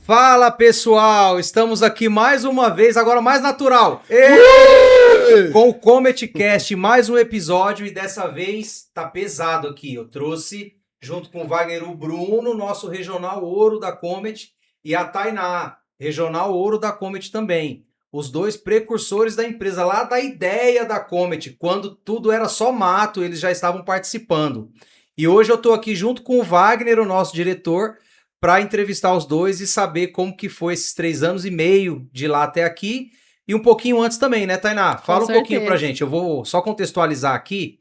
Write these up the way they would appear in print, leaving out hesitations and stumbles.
Fala pessoal, estamos aqui mais uma vez, agora mais natural, com o Comet Cast, mais um episódio e dessa vez tá pesado aqui. Eu trouxe, junto com o Wagner, o Bruno, nosso Regional Ouro da Comet, e a Tainá, Regional Ouro da Comet também. Os dois precursores da empresa, lá da ideia da Comet, quando tudo era só mato, eles já estavam participando. E hoje eu tô aqui junto com o Wagner, o nosso diretor, para entrevistar os dois e saber como que foi esses 3 anos e meio de lá até aqui e um pouquinho antes também, né, Tainá? Fala um pouquinho pra gente, eu vou só contextualizar aqui.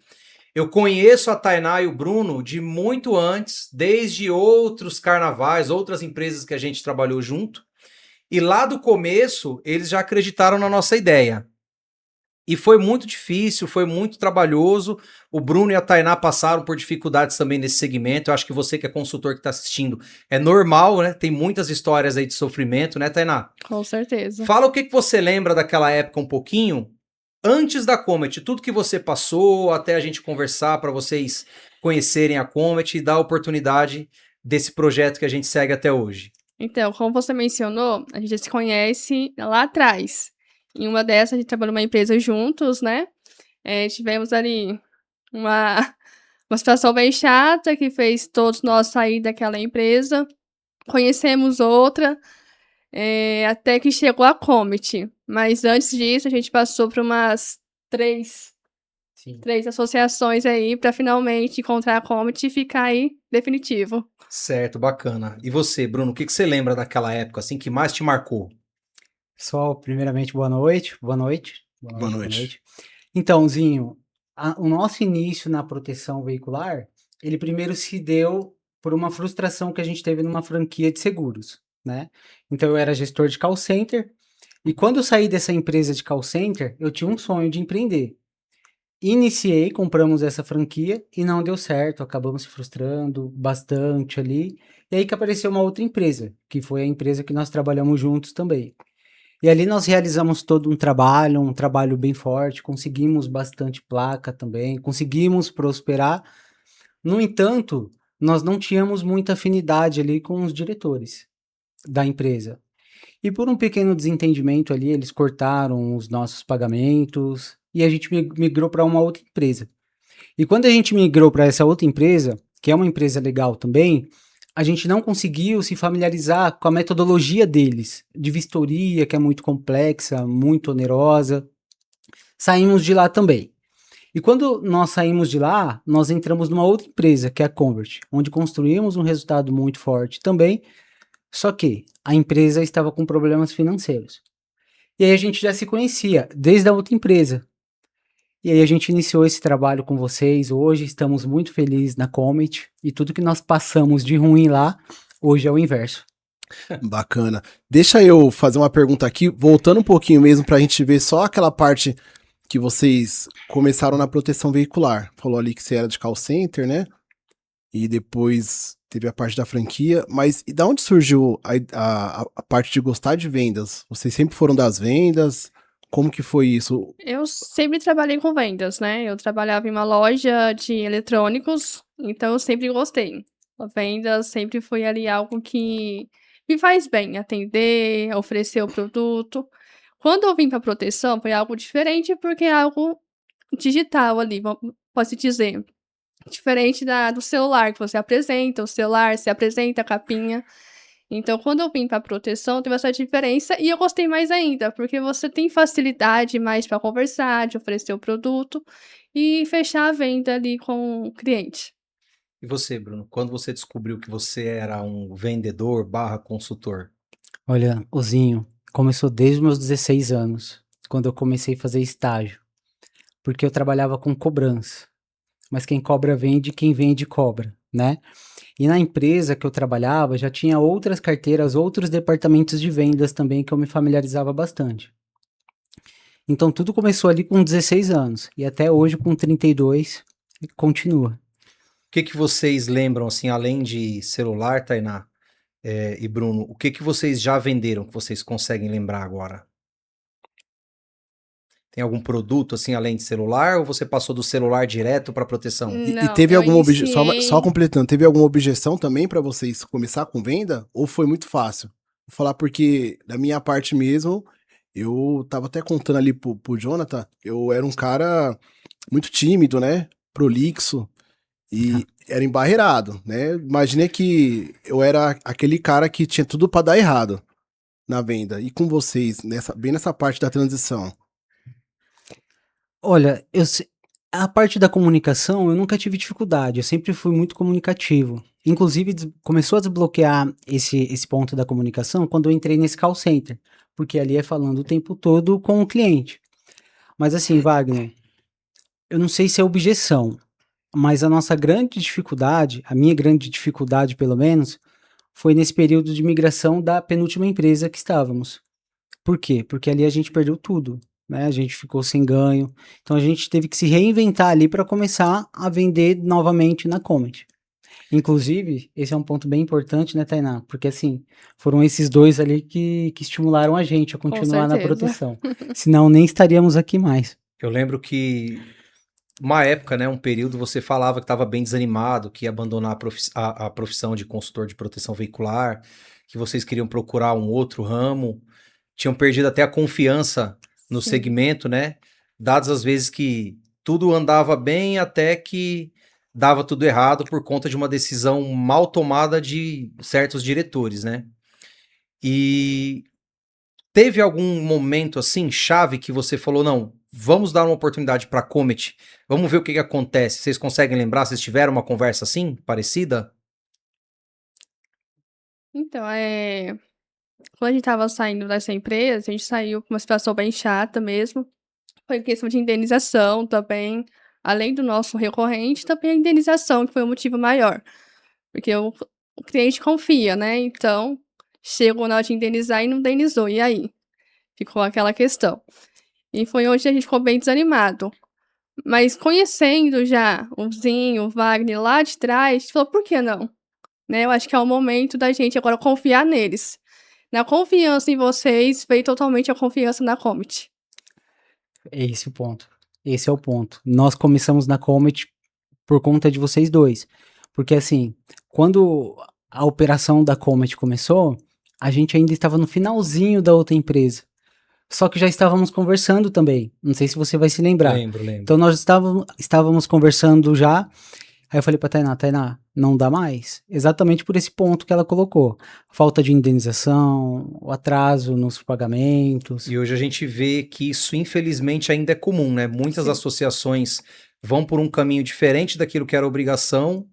Eu conheço a Tainá e o Bruno de muito antes, desde outros carnavais, outras empresas que a gente trabalhou junto, e lá do começo eles já acreditaram na nossa ideia. E foi muito difícil, foi muito trabalhoso. O Bruno e a Tainá passaram por dificuldades também nesse segmento. Eu acho que você que é consultor que está assistindo, é normal, né? Tem muitas histórias aí de sofrimento, né, Tainá? Com certeza. Fala o que você lembra daquela época um pouquinho, antes da Comet, tudo que você passou, até a gente conversar para vocês conhecerem a Comet e dar a oportunidade desse projeto que a gente segue até hoje. Então, como você mencionou, a gente já se conhece lá atrás. Em uma dessas, a gente trabalhou numa empresa juntos, né? Tivemos ali uma situação bem chata que fez todos nós sair daquela empresa. Conhecemos outra, até que chegou a Comet. Mas antes disso, a gente passou por umas três associações aí para finalmente encontrar a Comet e ficar aí definitivo. Certo, bacana. E você, Bruno, o que você lembra daquela época, assim, que mais te marcou? Pessoal, primeiramente, boa noite. Boa noite. Então, Zinho, o nosso início na proteção veicular, ele primeiro se deu por uma frustração que a gente teve numa franquia de seguros, né? Então, eu era gestor de call center, e quando eu saí dessa empresa de call center, eu tinha um sonho de empreender. Iniciei, compramos essa franquia e não deu certo, acabamos se frustrando bastante ali. E aí que apareceu uma outra empresa, que foi a empresa que nós trabalhamos juntos também. E ali nós realizamos todo um trabalho bem forte, conseguimos bastante placa também, conseguimos prosperar. No entanto, nós não tínhamos muita afinidade ali com os diretores da empresa. E por um pequeno desentendimento ali, eles cortaram os nossos pagamentos e a gente migrou para uma outra empresa. E quando a gente migrou para essa outra empresa, que é uma empresa legal também, a gente não conseguiu se familiarizar com a metodologia deles, de vistoria, que é muito complexa, muito onerosa. Saímos de lá também. E quando nós saímos de lá, nós entramos numa outra empresa, que é a Convert, onde construímos um resultado muito forte também, só que a empresa estava com problemas financeiros. E aí a gente já se conhecia desde a outra empresa. E aí a gente iniciou esse trabalho com vocês. Hoje estamos muito felizes na Comet e tudo que nós passamos de ruim lá, hoje é o inverso. Bacana. Deixa eu fazer uma pergunta aqui, voltando um pouquinho mesmo pra gente ver só aquela parte que vocês começaram na proteção veicular. Falou ali que você era de call center, né? E depois teve a parte da franquia. Mas e da onde surgiu a parte de gostar de vendas? Vocês sempre foram das vendas? Como que foi isso? Eu sempre trabalhei com vendas, né? Eu trabalhava em uma loja de eletrônicos, então eu sempre gostei. A venda sempre foi ali algo que me faz bem, atender, oferecer o produto. Quando eu vim para proteção, foi algo diferente, porque é algo digital ali, posso dizer. Diferente do celular, que você apresenta o celular, você apresenta a capinha. Então, quando eu vim para proteção, teve essa diferença e eu gostei mais ainda, porque você tem facilidade mais para conversar, de oferecer o produto e fechar a venda ali com o cliente. E você, Bruno, quando você descobriu que você era um vendedor barra consultor? Olha, Ozinho, começou desde os meus 16 anos, quando eu comecei a fazer estágio, porque eu trabalhava com cobrança. Mas quem cobra vende, quem vende cobra, né? E na empresa que eu trabalhava, já tinha outras carteiras, outros departamentos de vendas também que eu me familiarizava bastante. Então tudo começou ali com 16 anos e até hoje com 32 continua. O que vocês lembram, assim, além de celular, Tainá e Bruno, o que vocês já venderam que vocês conseguem lembrar agora? Tem algum produto, assim, além de celular, ou você passou do celular direto para proteção? E teve alguma objeção, só completando, teve alguma objeção também para vocês começar com venda? Ou foi muito fácil? Vou falar porque, da minha parte mesmo, eu tava até contando ali pro Jonathan, eu era um cara muito tímido, né? Prolixo e era embarreirado, né? Imaginei que eu era aquele cara que tinha tudo pra dar errado na venda. E com vocês, bem nessa parte da transição? Olha, a parte da comunicação eu nunca tive dificuldade, eu sempre fui muito comunicativo. Inclusive, começou a desbloquear esse ponto da comunicação quando eu entrei nesse call center, porque ali é falando o tempo todo com o cliente. Mas assim, Wagner, eu não sei se é objeção, mas a nossa grande dificuldade, a minha grande dificuldade pelo menos, foi nesse período de migração da penúltima empresa que estávamos. Por quê? Porque ali a gente perdeu tudo, né? A gente ficou sem ganho. Então a gente teve que se reinventar ali para começar a vender novamente na Comet. Inclusive, esse é um ponto bem importante, né, Tainá? Porque assim, foram esses dois ali que estimularam a gente a Com continuar na certeza. proteção. Senão nem estaríamos aqui mais. Eu lembro que uma época, né, um período, você falava que estava bem desanimado, que ia abandonar a profissão de consultor de proteção veicular, que vocês queriam procurar um outro ramo, tinham perdido até a confiança no Sim. segmento, né? Dadas as vezes que tudo andava bem até que dava tudo errado por conta de uma decisão mal tomada de certos diretores, né? E teve algum momento assim, chave, que você falou, não, vamos dar uma oportunidade para a Comet, vamos ver o que que acontece. Vocês conseguem lembrar? Vocês tiveram uma conversa assim, parecida? Então, quando a gente tava saindo dessa empresa, a gente saiu com uma situação bem chata mesmo. Foi questão de indenização também. Além do nosso recorrente, também a indenização, que foi o motivo maior. Porque o cliente confia, né? Então, chegou na hora de indenizar e não indenizou. E aí? Ficou aquela questão. E foi onde a gente ficou bem desanimado. Mas conhecendo já o Zinho, o Wagner lá de trás, a gente falou, por que não? Né? Eu acho que é o momento da gente agora confiar neles. Na confiança em vocês, veio totalmente a confiança na Comet. É esse o ponto. Esse é o ponto. Nós começamos na Comet por conta de vocês dois. Porque assim, quando a operação da Comet começou, a gente ainda estava no finalzinho da outra empresa. Só que já estávamos conversando também. Não sei se você vai se lembrar. Lembro. Então nós estávamos conversando já. Aí eu falei pra Tainá, não dá mais. Exatamente por esse ponto que ela colocou. Falta de indenização, o atraso nos pagamentos. E hoje a gente vê que isso, infelizmente, ainda é comum, né? Muitas Sim. associações vão por um caminho diferente daquilo que era obrigação,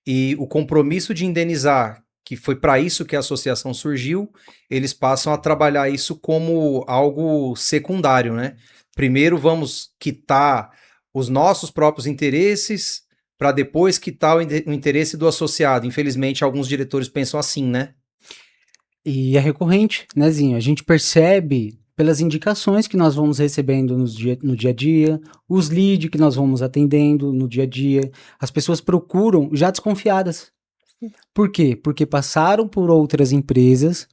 e o compromisso de indenizar, que foi para isso que a associação surgiu, eles passam a trabalhar isso como algo secundário, né? Primeiro vamos quitar os nossos próprios interesses, para depois quitar o interesse do associado. Infelizmente, alguns diretores pensam assim, né? E é recorrente, né, Zinho? A gente percebe pelas indicações que nós vamos recebendo no dia a dia, os leads que nós vamos atendendo no dia a dia. As pessoas procuram já desconfiadas. Por quê? Porque passaram por outras empresas,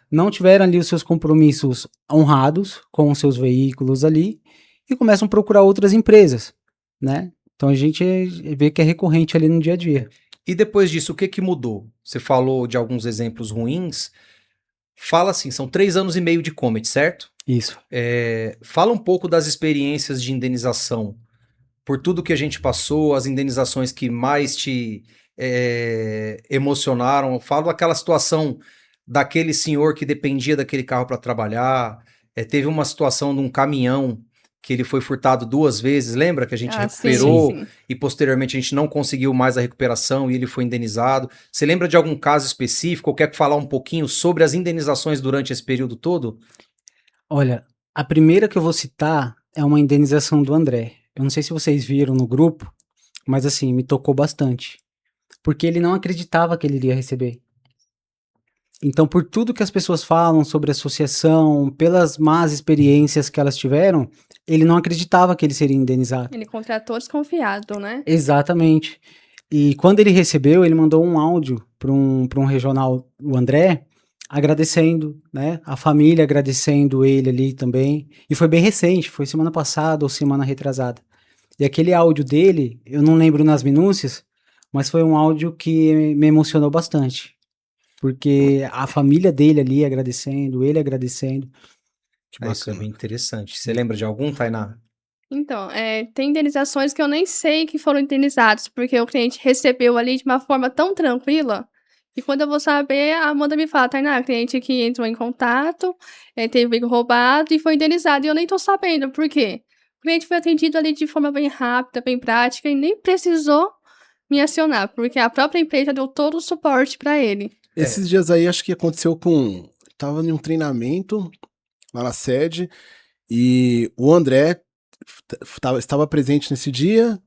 não tiveram ali os seus compromissos honrados com os seus veículos ali e começam a procurar outras empresas, né? Então a gente vê que é recorrente ali no dia a dia. E depois disso, o que que mudou? Você falou de alguns exemplos ruins. Fala assim, são 3 anos e meio de Comet, certo? Isso. Fala um pouco das experiências de indenização. Por tudo que a gente passou, as indenizações que mais te emocionaram. Fala daquela situação daquele senhor que dependia daquele carro para trabalhar. Teve uma situação de um caminhão que ele foi furtado 2 vezes, lembra que a gente recuperou Sim. e posteriormente a gente não conseguiu mais a recuperação e ele foi indenizado. Você lembra de algum caso específico ou quer falar um pouquinho sobre as indenizações durante esse período todo? Olha, a primeira que eu vou citar é uma indenização do André. Eu não sei se vocês viram no grupo, mas assim, me tocou bastante. Porque ele não acreditava que ele iria receber. Então, por tudo que as pessoas falam sobre a associação, pelas más experiências que elas tiveram, ele não acreditava que ele seria indenizado. Ele contratou desconfiado, né? Exatamente. E quando ele recebeu, ele mandou um áudio para um regional, o André, agradecendo, né? A família agradecendo ele ali também. E foi bem recente, foi semana passada ou semana retrasada. E aquele áudio dele, eu não lembro nas minúcias, mas foi um áudio que me emocionou bastante. porque a família dele ali agradecendo, ele agradecendo. Que Isso é bacana. bem interessante. Você lembra de algum, Tainá? Então, tem indenizações que eu nem sei que foram indenizados, porque o cliente recebeu ali de uma forma tão tranquila, que quando eu vou saber, a Amanda me fala, Tainá, cliente que entrou em contato, teve o veículo roubado e foi indenizado, e eu nem tô sabendo, por quê? O cliente foi atendido ali de forma bem rápida, bem prática, e nem precisou me acionar, porque a própria empresa deu todo o suporte para ele. Esses dias aí, acho que aconteceu com... Tava em um treinamento lá na sede, e o André estava presente nesse dia,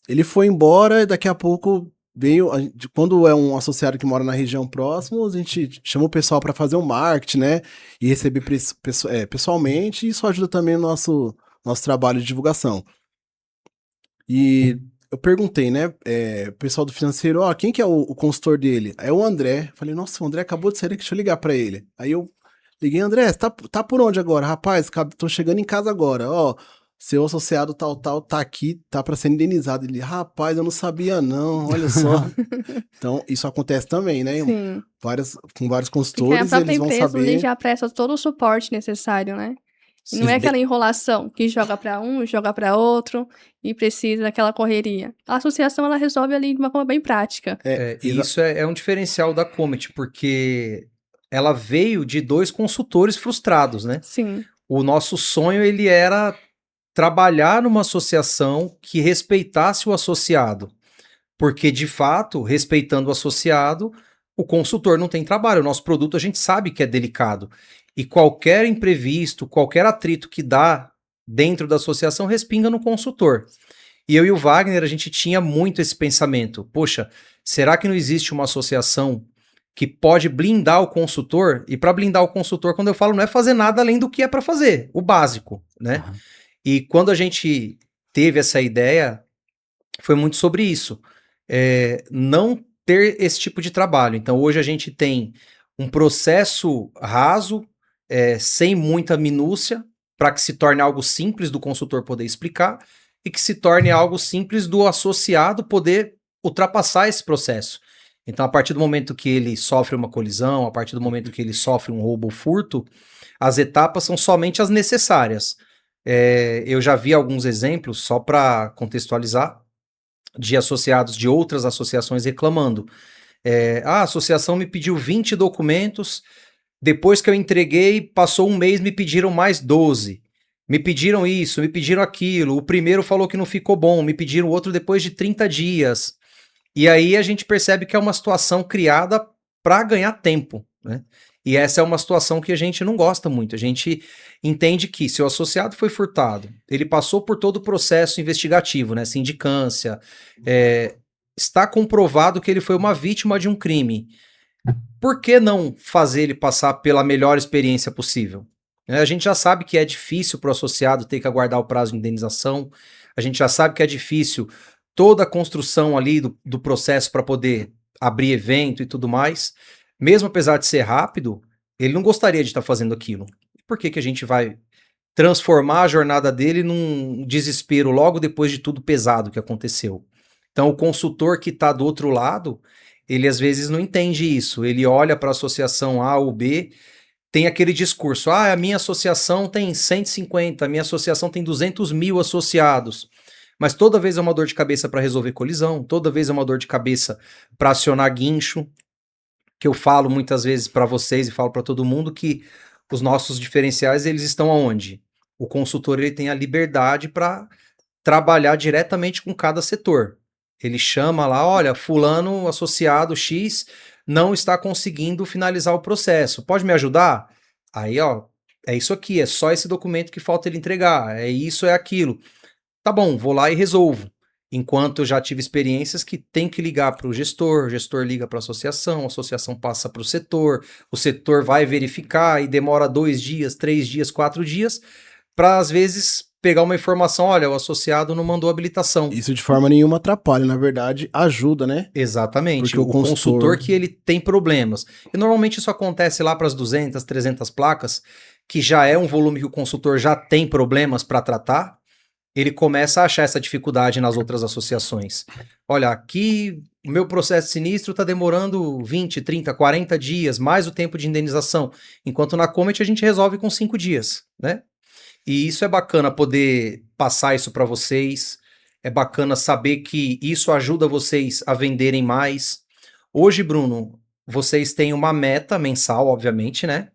ele foi embora e daqui a pouco veio, quando é um associado que mora na região próxima, a gente chama o pessoal para fazer um marketing, né, e receber pessoalmente, e isso ajuda também o nosso trabalho de divulgação. E eu perguntei, né, o pessoal do financeiro, ó, quem que é o consultor dele? É o André. Falei, nossa, o André acabou de sair aqui, deixa eu ligar para ele. Aí eu liguei, André, você tá por onde agora? Rapaz, tô chegando em casa agora, ó. Seu associado tal, tá aqui, tá para ser indenizado. Ele, rapaz, eu não sabia não, olha só. Então, isso acontece também, né? Sim. É Com vários Porque a consultores, própria eles vão empresa ali saber. já presta todo o suporte necessário, né? E não Sim. é aquela enrolação que joga para um, joga para outro e precisa daquela correria. A associação ela resolve ali de uma forma bem prática. E isso é um diferencial da Comet, porque ela veio de 2 consultores frustrados, né? Sim, O nosso sonho, ele era trabalhar numa associação que respeitasse o associado. Porque, de fato, respeitando o associado, o consultor não tem trabalho. O nosso produto a gente sabe que é delicado. E qualquer imprevisto, qualquer atrito que dá dentro da associação respinga no consultor. E eu e o Wagner, a gente tinha muito esse pensamento. Poxa, será que não existe uma associação que pode blindar o consultor? E para blindar o consultor, quando eu falo, não é fazer nada além do que é para fazer, o básico, né? Aham. E quando a gente teve essa ideia, foi muito sobre isso. Não ter esse tipo de trabalho. Então, hoje a gente tem um processo raso, sem muita minúcia, para que se torne algo simples do consultor poder explicar e que se torne algo simples do associado poder ultrapassar esse processo. Então, a partir do momento que ele sofre uma colisão, a partir do momento que ele sofre um roubo ou furto, as etapas são somente as necessárias. Eu já vi alguns exemplos, só para contextualizar, de associados de outras associações reclamando. A associação me pediu 20 documentos, depois que eu entreguei, passou um mês, me pediram mais 12. Me pediram isso, me pediram aquilo. O primeiro falou que não ficou bom, me pediram outro depois de 30 dias. E aí a gente percebe que é uma situação criada para ganhar tempo, né? E essa é uma situação que a gente não gosta muito. A gente entende que se o associado foi furtado, ele passou por todo o processo investigativo, né? Sindicância, está comprovado que ele foi uma vítima de um crime. Por que não fazer ele passar pela melhor experiência possível? A gente já sabe que é difícil para o associado ter que aguardar o prazo de indenização, a gente já sabe que é difícil toda a construção ali do processo para poder abrir evento e tudo mais. Mesmo apesar de ser rápido, ele não gostaria de estar fazendo aquilo. Por que a gente vai transformar a jornada dele num desespero logo depois de tudo pesado que aconteceu? Então, o consultor que está do outro lado, ele às vezes não entende isso. Ele olha para a associação A ou B, tem aquele discurso, a minha associação tem 150, a minha associação tem 200 mil associados. Mas toda vez é uma dor de cabeça para resolver colisão, toda vez é uma dor de cabeça para acionar guincho, que eu falo muitas vezes para vocês e falo para todo mundo que os nossos diferenciais, eles estão aonde? O consultor, ele tem a liberdade para trabalhar diretamente com cada setor. Ele chama lá, olha, fulano associado X não está conseguindo finalizar o processo, pode me ajudar? Aí, ó, é isso aqui, é só esse documento que falta ele entregar, é isso, é aquilo. Tá bom, vou lá e resolvo. Enquanto eu já tive experiências que tem que ligar para o gestor liga para a associação passa para o setor vai verificar e demora 2 dias, 3 dias, 4 dias, para às vezes pegar uma informação, olha, o associado não mandou habilitação. Isso de forma nenhuma atrapalha, na verdade, ajuda, né? Exatamente, Porque o consultor que ele tem problemas. E normalmente isso acontece lá para as 200, 300 placas, que já é um volume que o consultor já tem problemas para tratar. ele começa a achar essa dificuldade nas outras associações. Olha, aqui o meu processo sinistro está demorando 20, 30, 40 dias, mais o tempo de indenização, enquanto na Comet a gente resolve com 5 dias, né? E isso é bacana poder passar isso para vocês, é bacana saber que isso ajuda vocês a venderem mais. Hoje, Bruno, vocês têm uma meta mensal, obviamente, né?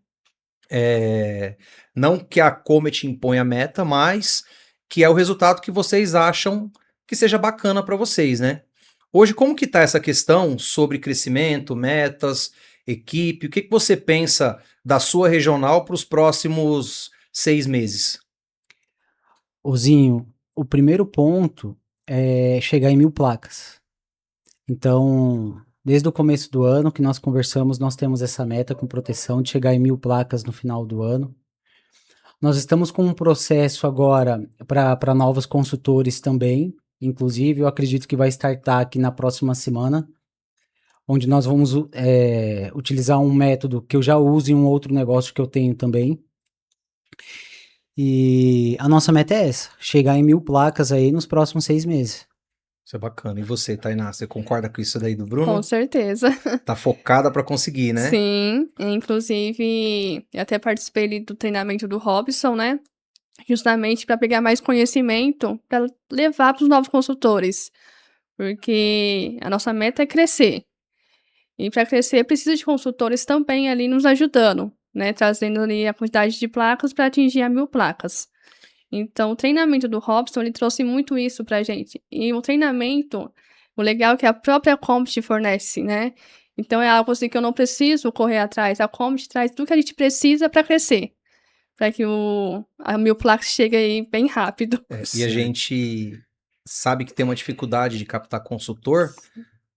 Não que a Comet imponha a meta, mas que é o resultado que vocês acham que seja bacana para vocês, né? Hoje, como que tá essa questão sobre crescimento, metas, equipe? O que que você pensa da sua regional para os próximos 6 meses? Ozinho, o primeiro ponto é chegar em 1.000 placas. Então, desde o começo do ano que nós conversamos, nós temos essa meta com proteção de chegar em 1.000 placas no final do ano. Nós estamos com um processo agora para novos consultores também. Inclusive, eu acredito que vai startar aqui na próxima semana, onde nós vamos utilizar um método que eu já uso em um outro negócio que eu tenho também. E a nossa meta é essa, chegar em 1.000 placas aí nos próximos 6 meses. Isso é bacana. E você, Tainá, você concorda com isso daí do Bruno? Com certeza. Tá focada para conseguir, né? Sim, inclusive, eu até participei ali do treinamento do Robson, né? Justamente para pegar mais conhecimento, para levar para os novos consultores. Porque a nossa meta é crescer. E para crescer, precisa de consultores também ali nos ajudando, né? Trazendo ali a quantidade de placas para atingir a 1.000 placas. Então, o treinamento do Robson, ele trouxe muito isso pra gente. E o treinamento, o legal é que a própria Comet fornece, né? Então, é algo assim que eu não preciso correr atrás. A Comet traz tudo que a gente precisa para crescer. Para que a 1.000 placas chegue aí bem rápido. E a gente sabe que tem uma dificuldade de captar consultor,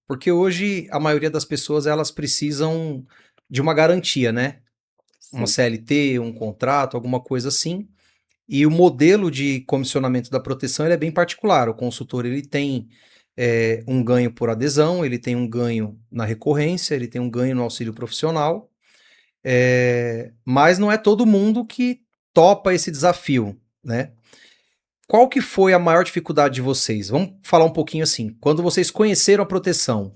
porque hoje a maioria das pessoas, elas precisam de uma garantia, né? Uma CLT, um contrato, alguma coisa assim. E o modelo de comissionamento da proteção ele é bem particular. O consultor ele tem um ganho por adesão, ele tem um ganho na recorrência, ele tem um ganho no auxílio profissional, mas não é todo mundo que topa esse desafio, né? Qual que foi a maior dificuldade de vocês? Vamos falar um pouquinho assim. Quando vocês conheceram a proteção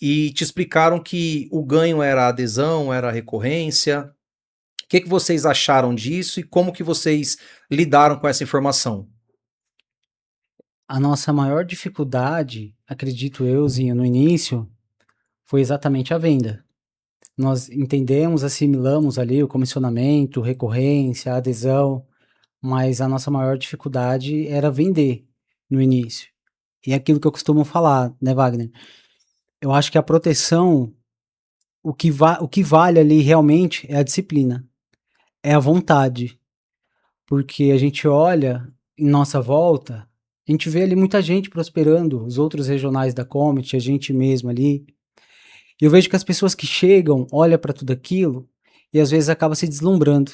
e te explicaram que o ganho era a adesão, era a recorrência, o que vocês acharam disso e como que vocês lidaram com essa informação? A nossa maior dificuldade, acredito eu, Zinho, no início, foi exatamente a venda. Nós entendemos, assimilamos ali o comissionamento, recorrência, adesão, mas a nossa maior dificuldade era vender no início. E é aquilo que eu costumo falar, né, Wagner? Eu acho que a proteção, o que vale ali realmente é a disciplina, é a vontade. Porque a gente olha em nossa volta, a gente vê ali muita gente prosperando, os outros regionais da Comet, a gente mesmo ali. E eu vejo que as pessoas que chegam, olham para tudo aquilo e às vezes acaba se deslumbrando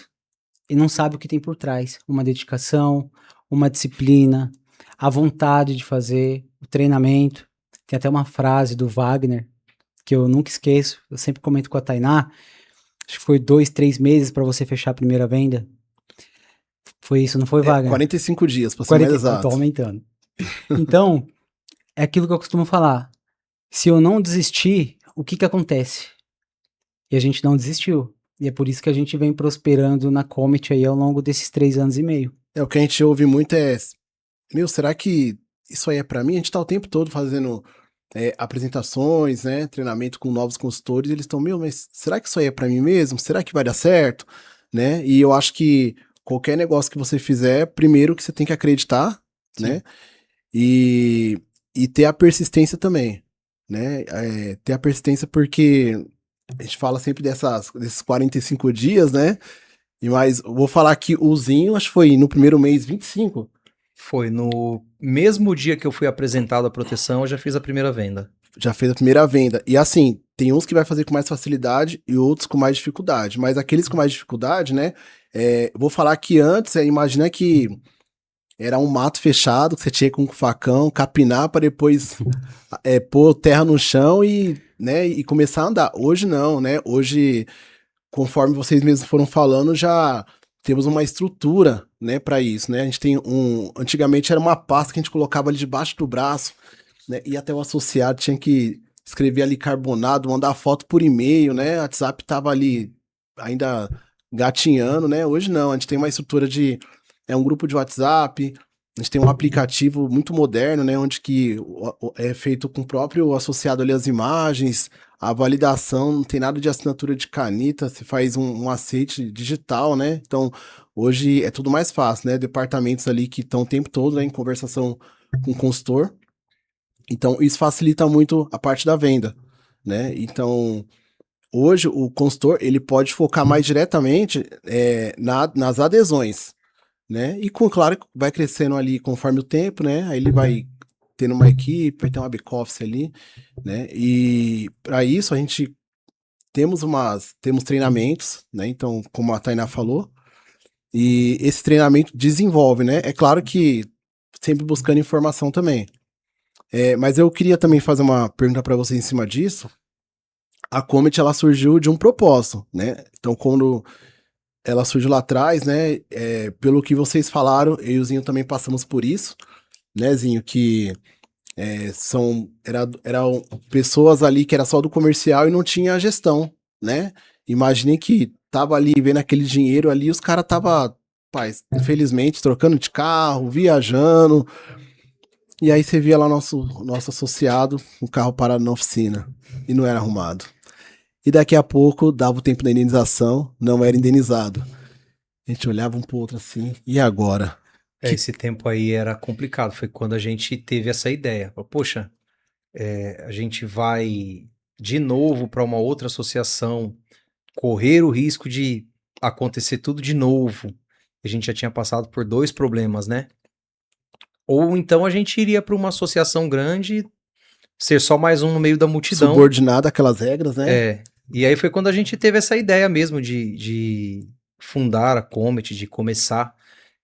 e não sabe o que tem por trás. Uma dedicação, uma disciplina, a vontade de fazer, o treinamento. Tem até uma frase do Wagner que eu nunca esqueço, eu sempre comento com a Tainá, acho que foi 2, 3 meses para você fechar a primeira venda. Foi isso, não foi, Wagner? 45 dias, para ser mais exato. Tô aumentando. Então, é aquilo que eu costumo falar. Se eu não desistir, o que acontece? E a gente não desistiu. E é por isso que a gente vem prosperando na Comet aí ao longo desses 3 anos e meio. O que a gente ouve muito é, será que isso aí é para mim? A gente tá o tempo todo fazendo apresentações, né, treinamento com novos consultores, e eles estão, mas será que isso aí é para mim mesmo? Será que vai dar certo? Né? E eu acho que qualquer negócio que você fizer, primeiro que você tem que acreditar, sim, né? E ter a persistência também, né? Ter a persistência porque a gente fala sempre desses 45 dias, né? Mas eu vou falar que o Zinho, acho que foi no primeiro mês 25. Foi no mesmo dia que eu fui apresentado à proteção, eu já fiz a primeira venda. Já fez a primeira venda. E assim, tem uns que vai fazer com mais facilidade e outros com mais dificuldade. Mas aqueles com mais dificuldade, né? Eu vou falar que antes, imagina que era um mato fechado, que você tinha com um facão, capinar para depois pôr terra no chão e começar a andar. Hoje não, né? Hoje, conforme vocês mesmos foram falando, já temos uma estrutura, né, para isso, né? A gente tem antigamente era uma pasta que a gente colocava ali debaixo do braço, né? E até o associado tinha que escrever ali carbonado, mandar foto por e-mail, né? O WhatsApp tava ali ainda gatinhando, né? Hoje não, a gente tem uma estrutura é um grupo de WhatsApp, a gente tem um aplicativo muito moderno, né? Onde que é feito com o próprio associado ali as imagens, a validação, não tem nada de assinatura de caneta, você faz um aceite digital, né? Então, hoje é tudo mais fácil, né? Departamentos ali que estão o tempo todo, né, em conversação com o consultor. Então, isso facilita muito a parte da venda, né? Então, hoje o consultor, ele pode focar mais diretamente nas adesões, né? E, claro, vai crescendo ali conforme o tempo, né? Aí ele vai tendo uma equipe, vai ter uma back-office ali, né? E para isso a gente temos treinamentos, né? Então, como a Tainá falou, e esse treinamento desenvolve, né? É claro que sempre buscando informação também. Mas eu queria também fazer uma pergunta para você em cima disso. A Comet, ela surgiu de um propósito, né? Então, quando ela surgiu lá atrás, né? Pelo que vocês falaram, eu e o Zinho também passamos por isso, né, Zinho? Que eram pessoas ali que era só do comercial e não tinha gestão, né? Imaginei que tava ali vendo aquele dinheiro ali, os caras tava, infelizmente, trocando de carro, viajando. E aí você via lá nosso associado, um carro parado na oficina e não era arrumado. E daqui a pouco dava o tempo da indenização, não era indenizado. A gente olhava um pro outro assim, e agora? Esse tempo aí era complicado, foi quando a gente teve essa ideia. Poxa, a gente vai de novo para uma outra associação, correr o risco de acontecer tudo de novo. A gente já tinha passado por 2 problemas, né? Ou então a gente iria para uma associação grande, ser só mais um no meio da multidão. Subordinado àquelas regras, né? E aí foi quando a gente teve essa ideia mesmo de fundar a Comet, de começar.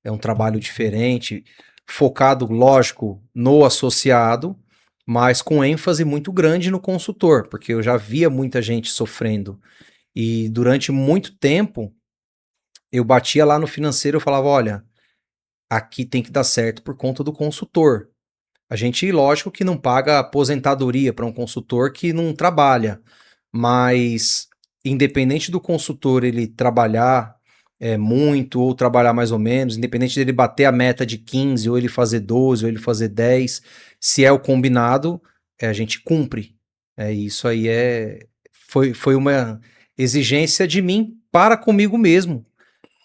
É um trabalho diferente, focado, lógico, no associado, mas com ênfase muito grande no consultor, porque eu já via muita gente sofrendo. E durante muito tempo, eu batia lá no financeiro e falava, olha, aqui tem que dar certo por conta do consultor. A gente, lógico que não paga aposentadoria para um consultor que não trabalha, mas independente do consultor ele trabalhar muito ou trabalhar mais ou menos, independente dele bater a meta de 15 ou ele fazer 12 ou ele fazer 10, se é o combinado, a gente cumpre. Isso aí foi uma exigência de mim para comigo mesmo,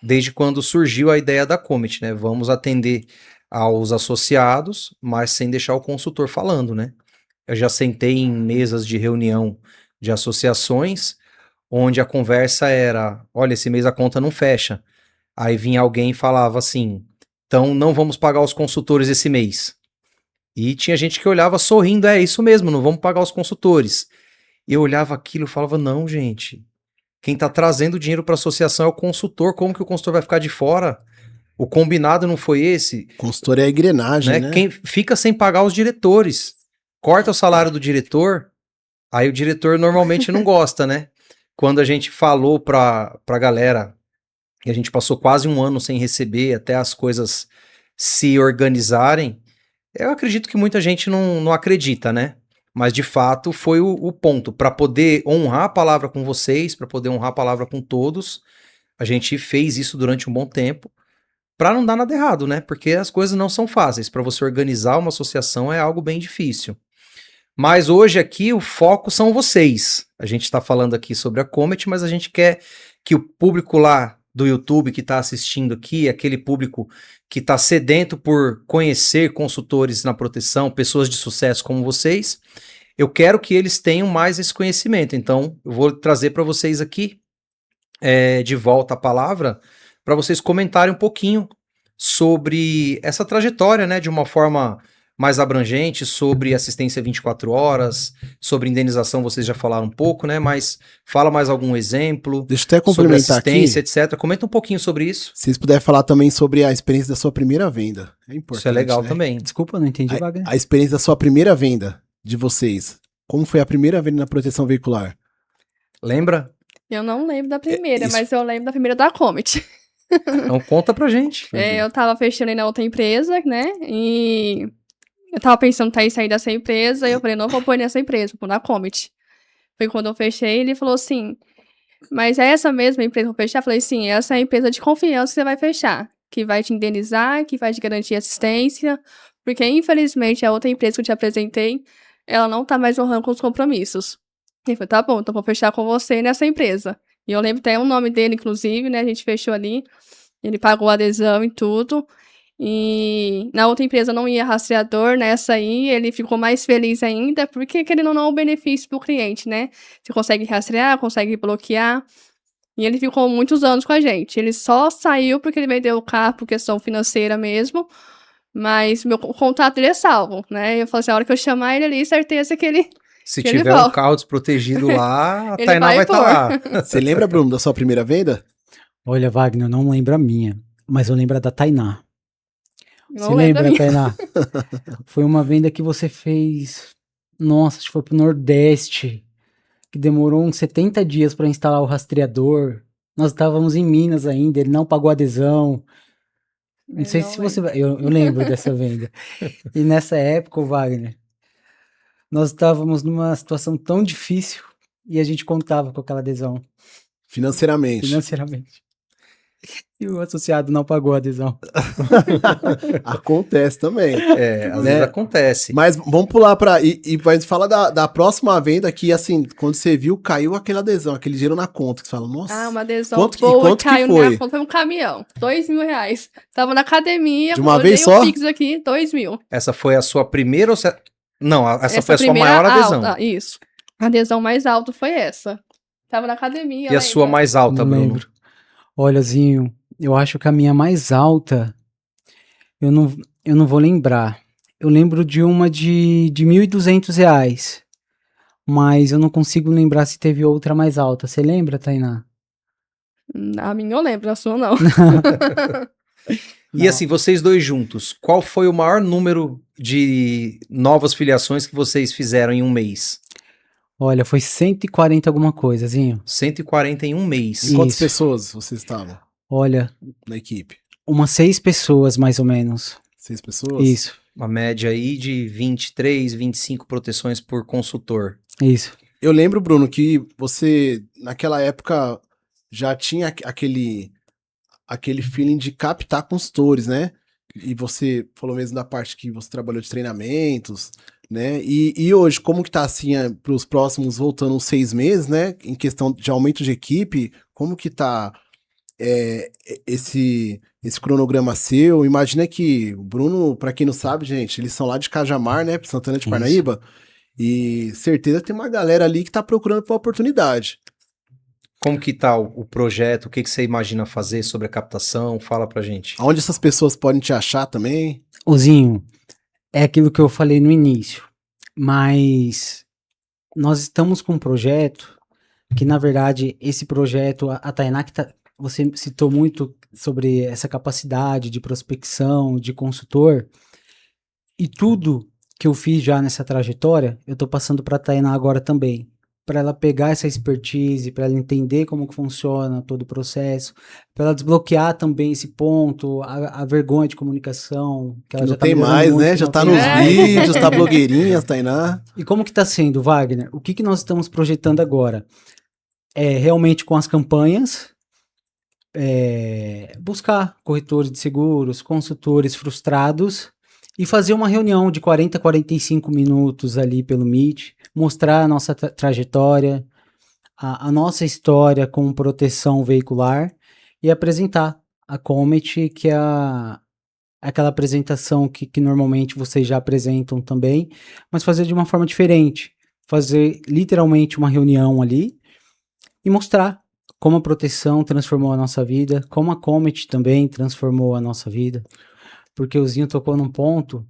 desde quando surgiu a ideia da Comet, né? Vamos atender aos associados, mas sem deixar o consultor falando, né? Eu já sentei em mesas de reunião de associações, onde a conversa era, olha, esse mês a conta não fecha. Aí vinha alguém e falava assim, então não vamos pagar os consultores esse mês. E tinha gente que olhava sorrindo, é isso mesmo, não vamos pagar os consultores. E eu olhava aquilo e falava, não, gente, quem tá trazendo dinheiro para a associação é o consultor, como que o consultor vai ficar de fora? O combinado não foi esse? Consultor é a engrenagem, né? Quem fica sem pagar os diretores, corta o salário do diretor, aí o diretor normalmente não gosta, né? Quando a gente falou pra galera, e a gente passou quase um ano sem receber, até as coisas se organizarem, eu acredito que muita gente não acredita, né? Mas de fato foi o ponto. Para poder honrar a palavra com vocês, para poder honrar a palavra com todos, a gente fez isso durante um bom tempo, para não dar nada errado, né? Porque as coisas não são fáceis. Para você organizar uma associação é algo bem difícil. Mas hoje aqui o foco são vocês. A gente está falando aqui sobre a Comet, mas a gente quer que o público lá do YouTube que está assistindo aqui, aquele público que está sedento por conhecer consultores na proteção, pessoas de sucesso como vocês, eu quero que eles tenham mais esse conhecimento. Então, eu vou trazer para vocês aqui, de volta a palavra, para vocês comentarem um pouquinho sobre essa trajetória, né, de uma forma mais abrangente, sobre assistência 24 horas, sobre indenização vocês já falaram um pouco, né, mas fala mais algum exemplo. Deixa eu até sobre complementar assistência, aqui. etc. Comenta um pouquinho sobre isso. Se vocês puderem falar também sobre a experiência da sua primeira venda. É importante, Isso é legal, né? também. Desculpa, não entendi, Wagner. A experiência da sua primeira venda de vocês. Como foi a primeira venda na proteção veicular? Lembra? Eu não lembro da primeira, isso. mas eu lembro da primeira da Comet. Então conta pra gente. Eu tava fechando aí na outra empresa, né? E eu tava pensando em sair dessa empresa, e eu falei, não vou pôr nessa empresa, vou pôr na Comet. Foi quando eu fechei, ele falou assim, mas é essa mesma empresa que eu vou fechar? Eu falei, sim, essa é a empresa de confiança que você vai fechar, que vai te indenizar, que vai te garantir assistência, porque infelizmente a outra empresa que eu te apresentei, ela não tá mais honrando com os compromissos. Ele falou, tá bom, então vou fechar com você nessa empresa. E eu lembro até o nome dele, inclusive, né, a gente fechou ali, ele pagou a adesão e tudo. E na outra empresa não ia rastreador, nessa aí ele ficou mais feliz ainda, porque querendo ou não, é um benefício pro cliente, né? Você consegue rastrear, consegue bloquear. E ele ficou muitos anos com a gente. Ele só saiu porque ele vendeu o carro por questão financeira mesmo. Mas o contato dele é salvo, né? Eu falei assim, a hora que eu chamar ele ali, certeza que ele... Se que ele tiver um volta. carro desprotegido lá, a Ele Tainá vai vai estar lá. Você lembra, Bruno, da sua primeira venda? Olha, Wagner, eu não lembro a minha, mas eu lembro a da Tainá. Não Você lembro a lembra, minha. Tainá? Foi uma venda que você fez. Nossa, acho que foi pro Nordeste. Que demorou uns 70 dias para instalar o rastreador. Nós estávamos em Minas ainda, ele não pagou adesão. Não sei não se você lembro. vai. Eu lembro dessa venda. E nessa época, o Wagner, nós estávamos numa situação tão difícil e a gente contava com aquela adesão Financeiramente. financeiramente. E o associado não pagou a adesão. Acontece também. Às vezes acontece. Mas vamos pular pra. E vai falar da próxima venda que, assim, quando você viu, caiu aquela adesão, aquele dinheiro na conta. Que você fala, nossa. Ah, uma adesão Quanto boa, que caiu foi? na conta, foi um caminhão, R$2.000. Tava na academia, De uma olhei vez o só? Pix aqui, 2.000. Essa foi a sua primeira ou... Não, essa foi a sua primeira maior adesão. alta, isso. A adesão mais alta foi essa. Tava na academia, E a sua mais alta, Não Bruno? lembro. Olha, Zinho, eu acho que a minha mais alta, eu não vou lembrar. Eu lembro de uma de R$1.200, mas eu não consigo lembrar se teve outra mais alta. Você lembra, Tainá? A minha eu lembro, a sua não. E assim, vocês dois juntos, qual foi o maior número de novas filiações que vocês fizeram em um mês? Olha, foi 140 alguma coisa, Zinho. 140 em um mês. E quantas Isso. pessoas vocês estavam Olha, na equipe? umas 6 pessoas, mais ou menos. 6 pessoas? Isso, Uma média aí de 23, 25 proteções por consultor. isso. Eu lembro, Bruno, que você, naquela época, já tinha aquele feeling de captar consultores, né? E você falou mesmo da parte que você trabalhou de treinamentos, né? E hoje, como que tá assim, para os próximos, voltando uns 6 meses, né? Em questão de aumento de equipe, como que tá esse cronograma seu? Imagina que o Bruno, para quem não sabe, gente, eles são lá de Cajamar, né? Santana de Isso. Parnaíba. E certeza tem uma galera ali que tá procurando por oportunidade. Como que tá o projeto? O que você imagina fazer sobre a captação? Fala pra gente. Aonde essas pessoas podem te achar também? Ozinho, é aquilo que eu falei no início, mas nós estamos com um projeto que, na verdade, esse projeto, a Tainá, você citou muito sobre essa capacidade de prospecção, de consultor, e tudo que eu fiz já nessa trajetória, eu tô passando para a Tainá agora também, para ela pegar essa expertise, para ela entender como que funciona todo o processo, para ela desbloquear também esse ponto, a vergonha de comunicação, que ela Não já tá tem melhorando mais, muito, né? que Já não tá tem nos mais. vídeos, tá blogueirinhas, Tainá. E como que tá sendo, Wagner? O que que nós estamos projetando agora? É realmente com as campanhas, buscar corretores de seguros, consultores frustrados e fazer uma reunião de 40 a 45 minutos ali pelo Meet, mostrar a nossa trajetória, a nossa história com proteção veicular e apresentar a Comet, que é aquela apresentação que normalmente vocês já apresentam também, mas fazer de uma forma diferente, fazer literalmente uma reunião ali e mostrar como a proteção transformou a nossa vida, como a Comet também transformou a nossa vida, porque o Zinho tocou num ponto,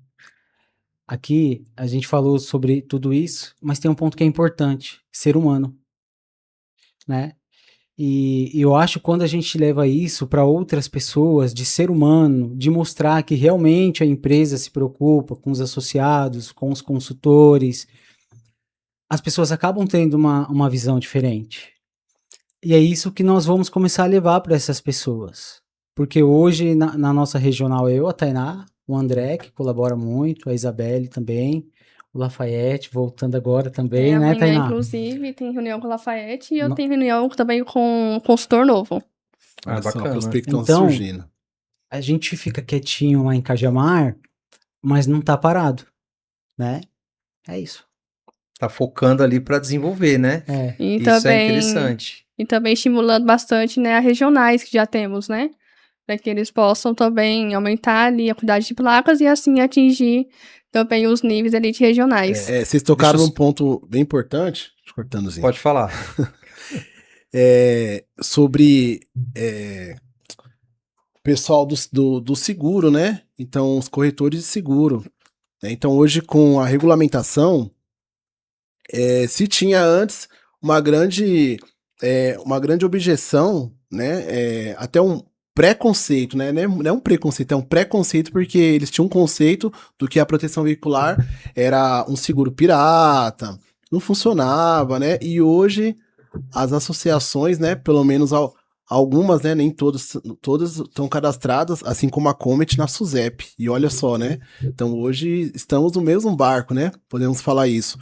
aqui a gente falou sobre tudo isso, mas tem um ponto que é importante, ser humano, né? E eu acho que quando a gente leva isso para outras pessoas, de ser humano, de mostrar que realmente a empresa se preocupa com os associados, com os consultores, as pessoas acabam tendo uma visão diferente. E é isso que nós vamos começar a levar para essas pessoas. Porque hoje, na nossa regional, eu, a Tainá, o André, que colabora muito, a Isabelle também, o Lafayette, voltando agora também, né, Amanhã, Tainá? inclusive, tem reunião com o Lafayette e eu No- tenho reunião também com o consultor novo. Ah, Olha só, bacana. prospectão Então, surgindo. a gente fica quietinho lá em Cajamar, mas não tá parado, né? É isso. Tá focando ali para desenvolver, né? É. E Isso é também, interessante. e também estimulando bastante, né, as regionais que já temos, né? Para que eles possam também aumentar ali a quantidade de placas e assim atingir também os níveis ali de regionais. Vocês tocaram Deixa eu- num ponto bem importante, cortandozinho, Pode falar. sobre pessoal do seguro, né? Então, os corretores de seguro. Né? Então, hoje, com a regulamentação, se tinha antes uma grande objeção, né? Até um preconceito, né? Não é um preconceito, é um preconceito porque eles tinham um conceito do que a proteção veicular era um seguro pirata, não funcionava, né? E hoje as associações, né? Pelo menos algumas, né? Nem todas estão cadastradas, assim como a Comet na SUSEP. E olha só, né? Então hoje estamos no mesmo barco, né? Podemos falar isso.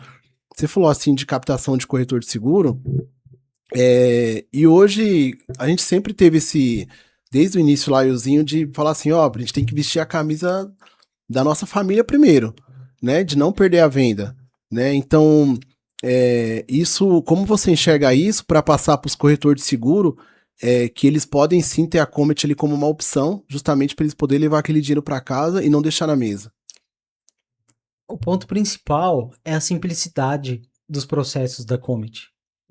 Você falou assim de captação de corretor de seguro, e hoje a gente sempre teve desde o início lá, Iozinho, de falar assim, ó, a gente tem que vestir a camisa da nossa família primeiro, né, de não perder a venda, né, então, isso, como você enxerga isso para passar para os corretores de seguro, que eles podem sim ter a Comet ali como uma opção, justamente para eles poderem levar aquele dinheiro para casa e não deixar na mesa. O ponto principal é a simplicidade dos processos da Comet.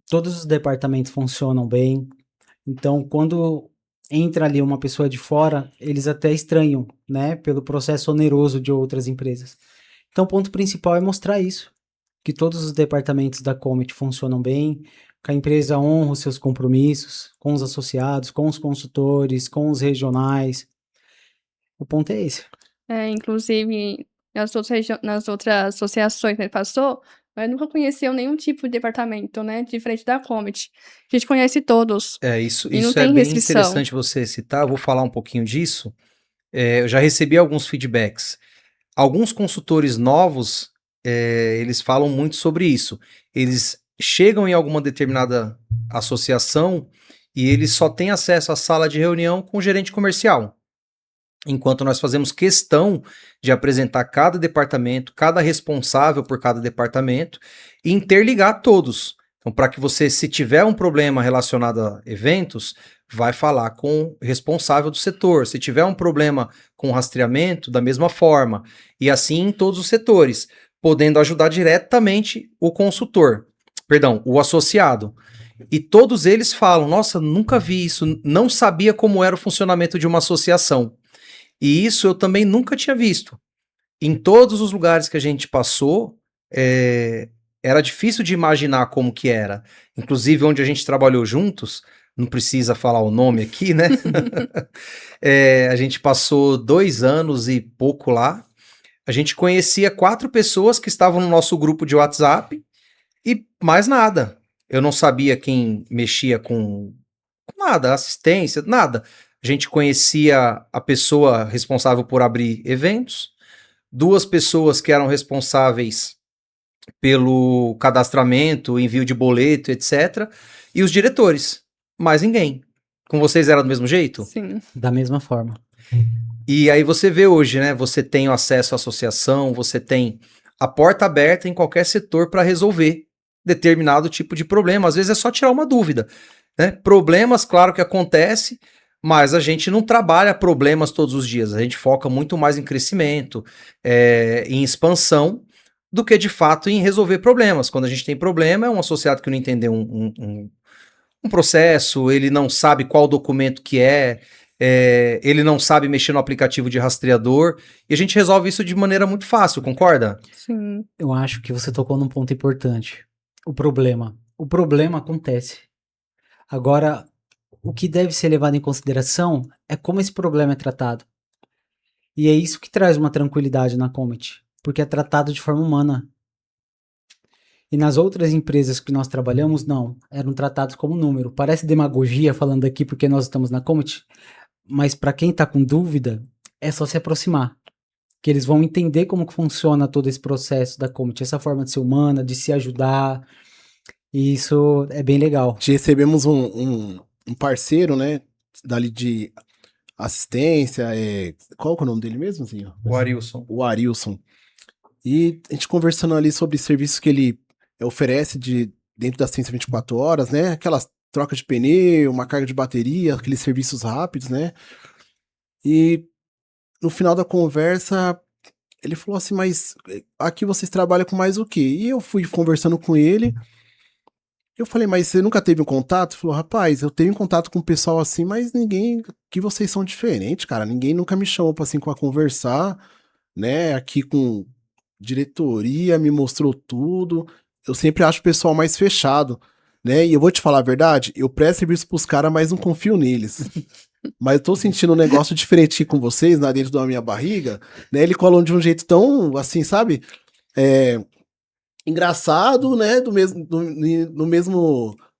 Todos os departamentos funcionam bem, então quando entra ali uma pessoa de fora, eles até estranham, né, pelo processo oneroso de outras empresas. Então o ponto principal é mostrar isso, que todos os departamentos da Comet funcionam bem, que a empresa honra os seus compromissos com os associados, com os consultores, com os regionais. O ponto é esse. Inclusive, nas outras associações que ele passou, mas nunca conheceu nenhum tipo de departamento, né? Diferente da Comet. A gente conhece todos. Isso, E não isso é tem bem restrição. interessante você citar. Eu vou falar um pouquinho disso. Eu já recebi alguns feedbacks. Alguns consultores novos, eles falam muito sobre isso. Eles chegam em alguma determinada associação e eles só têm acesso à sala de reunião com o gerente comercial. Enquanto nós fazemos questão de apresentar cada departamento, cada responsável por cada departamento e interligar todos. Então, para que você, se tiver um problema relacionado a eventos, vai falar com o responsável do setor. Se tiver um problema com rastreamento, da mesma forma. E assim em todos os setores, podendo ajudar diretamente o consultor, perdão, o associado. E todos eles falam: nossa, nunca vi isso, não sabia como era o funcionamento de uma associação. E isso eu também nunca tinha visto. Em todos os lugares que a gente passou, era difícil de imaginar como que era. Inclusive, onde a gente trabalhou juntos, não precisa falar o nome aqui, né? A gente passou 2 anos e pouco lá. A gente conhecia 4 pessoas que estavam no nosso grupo de WhatsApp e mais nada. Eu não sabia quem mexia com nada, assistência, nada. A gente conhecia a pessoa responsável por abrir eventos, 2 pessoas que eram responsáveis pelo cadastramento, envio de boleto, etc. E os diretores. Mais ninguém. Com vocês era do mesmo jeito? Sim. Da mesma forma. E aí você vê hoje, né? Você tem o acesso à associação, você tem a porta aberta em qualquer setor para resolver determinado tipo de problema. Às vezes é só tirar uma dúvida. Né? Problemas, claro que acontece, mas a gente não trabalha problemas todos os dias. A gente foca muito mais em crescimento, em expansão, do que de fato em resolver problemas. Quando a gente tem problema, é um associado que não entendeu um processo, ele não sabe qual documento que ele não sabe mexer no aplicativo de rastreador, e a gente resolve isso de maneira muito fácil, concorda? Sim. Eu acho que você tocou num ponto importante. O problema. O problema acontece. Agora, o que deve ser levado em consideração é como esse problema é tratado. E é isso que traz uma tranquilidade na Comet, porque é tratado de forma humana. E nas outras empresas que nós trabalhamos, não. Eram tratados como número. Parece demagogia falando aqui porque nós estamos na Comet, mas para quem tá com dúvida, é só se aproximar. Que eles vão entender como que funciona todo esse processo da Comet, essa forma de ser humana, de se ajudar, e isso é bem legal. Recebemos um parceiro, né, dali de assistência, qual que é o nome dele mesmo, Zinho? O Arilson. O Arilson. E a gente conversando ali sobre serviços que ele oferece dentro da assistência 24 horas, né, aquelas troca de pneu, uma carga de bateria, aqueles serviços rápidos, né, e no final da conversa ele falou assim, mas aqui vocês trabalham com mais o quê? E eu fui conversando com ele. Eu falei, mas você nunca teve um contato? Ele falou, rapaz, eu tenho contato com o pessoal assim, mas ninguém, que vocês são diferentes, cara. Ninguém nunca me chamou assim pra conversar, né? Aqui com diretoria, me mostrou tudo. Eu sempre acho o pessoal mais fechado, né? E eu vou te falar a verdade, eu presto serviço pros caras, mas não confio neles. Mas eu tô sentindo um negócio diferente aqui com vocês, lá dentro da minha barriga, né? Ele colou de um jeito tão, assim, sabe? Engraçado, né?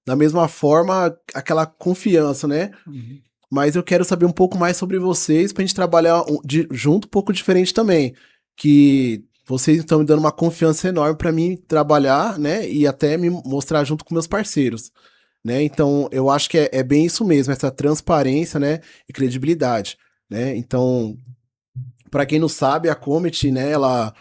Da mesma forma, aquela confiança, né? Uhum. Mas eu quero saber um pouco mais sobre vocês pra gente trabalhar junto um pouco diferente também. Que vocês estão me dando uma confiança enorme pra mim trabalhar, né? E até me mostrar junto com meus parceiros, né? Então, eu acho que é bem isso mesmo, essa transparência, né? E credibilidade, né? Então, pra quem não sabe, a Comet, né? Ela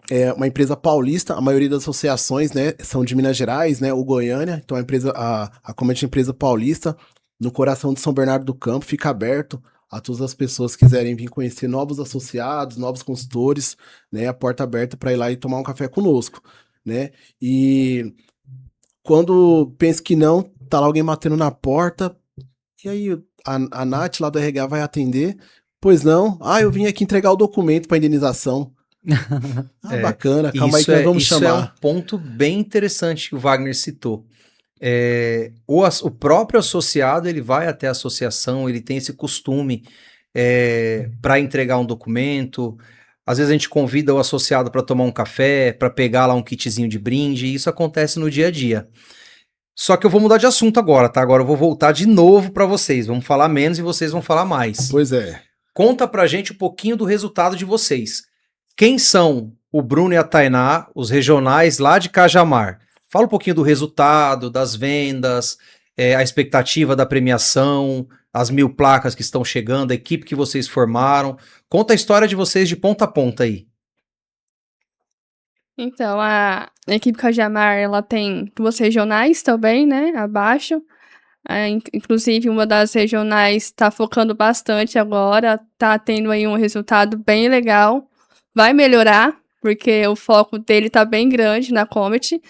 é uma empresa paulista, a maioria das associações, né, são de Minas Gerais, né, ou Goiânia, então a Comet é uma empresa paulista, no coração de São Bernardo do Campo, fica aberto a todas as pessoas que quiserem vir conhecer novos associados, novos consultores, né, a porta aberta para ir lá e tomar um café conosco, né, e quando pensa que não, tá lá alguém batendo na porta, e aí a Nath lá do RH vai atender, pois não, eu vim aqui entregar o documento para indenização. Bacana, calma aí que nós vamos chamar. Isso é um ponto bem interessante que o Wagner citou. O próprio associado, ele vai até a associação, ele tem esse costume para entregar um documento. Às vezes a gente convida o associado para tomar um café, para pegar lá um kitzinho de brinde, e isso acontece no dia a dia. Só que eu vou mudar de assunto agora, tá? Agora eu vou voltar de novo para vocês. Vamos falar menos e vocês vão falar mais. Pois é. Conta pra gente um pouquinho do resultado de vocês. Quem são o Bruno e a Tainá, os regionais lá de Cajamar? Fala um pouquinho do resultado, das vendas, a expectativa da premiação, as 1000 placas que estão chegando, a equipe que vocês formaram. Conta a história de vocês de ponta a ponta aí. Então, a equipe Cajamar, ela tem 2 regionais também, né, abaixo. Inclusive, uma das regionais está focando bastante agora, tá tendo aí um resultado bem legal. Vai melhorar, porque o foco dele tá bem grande na Comet,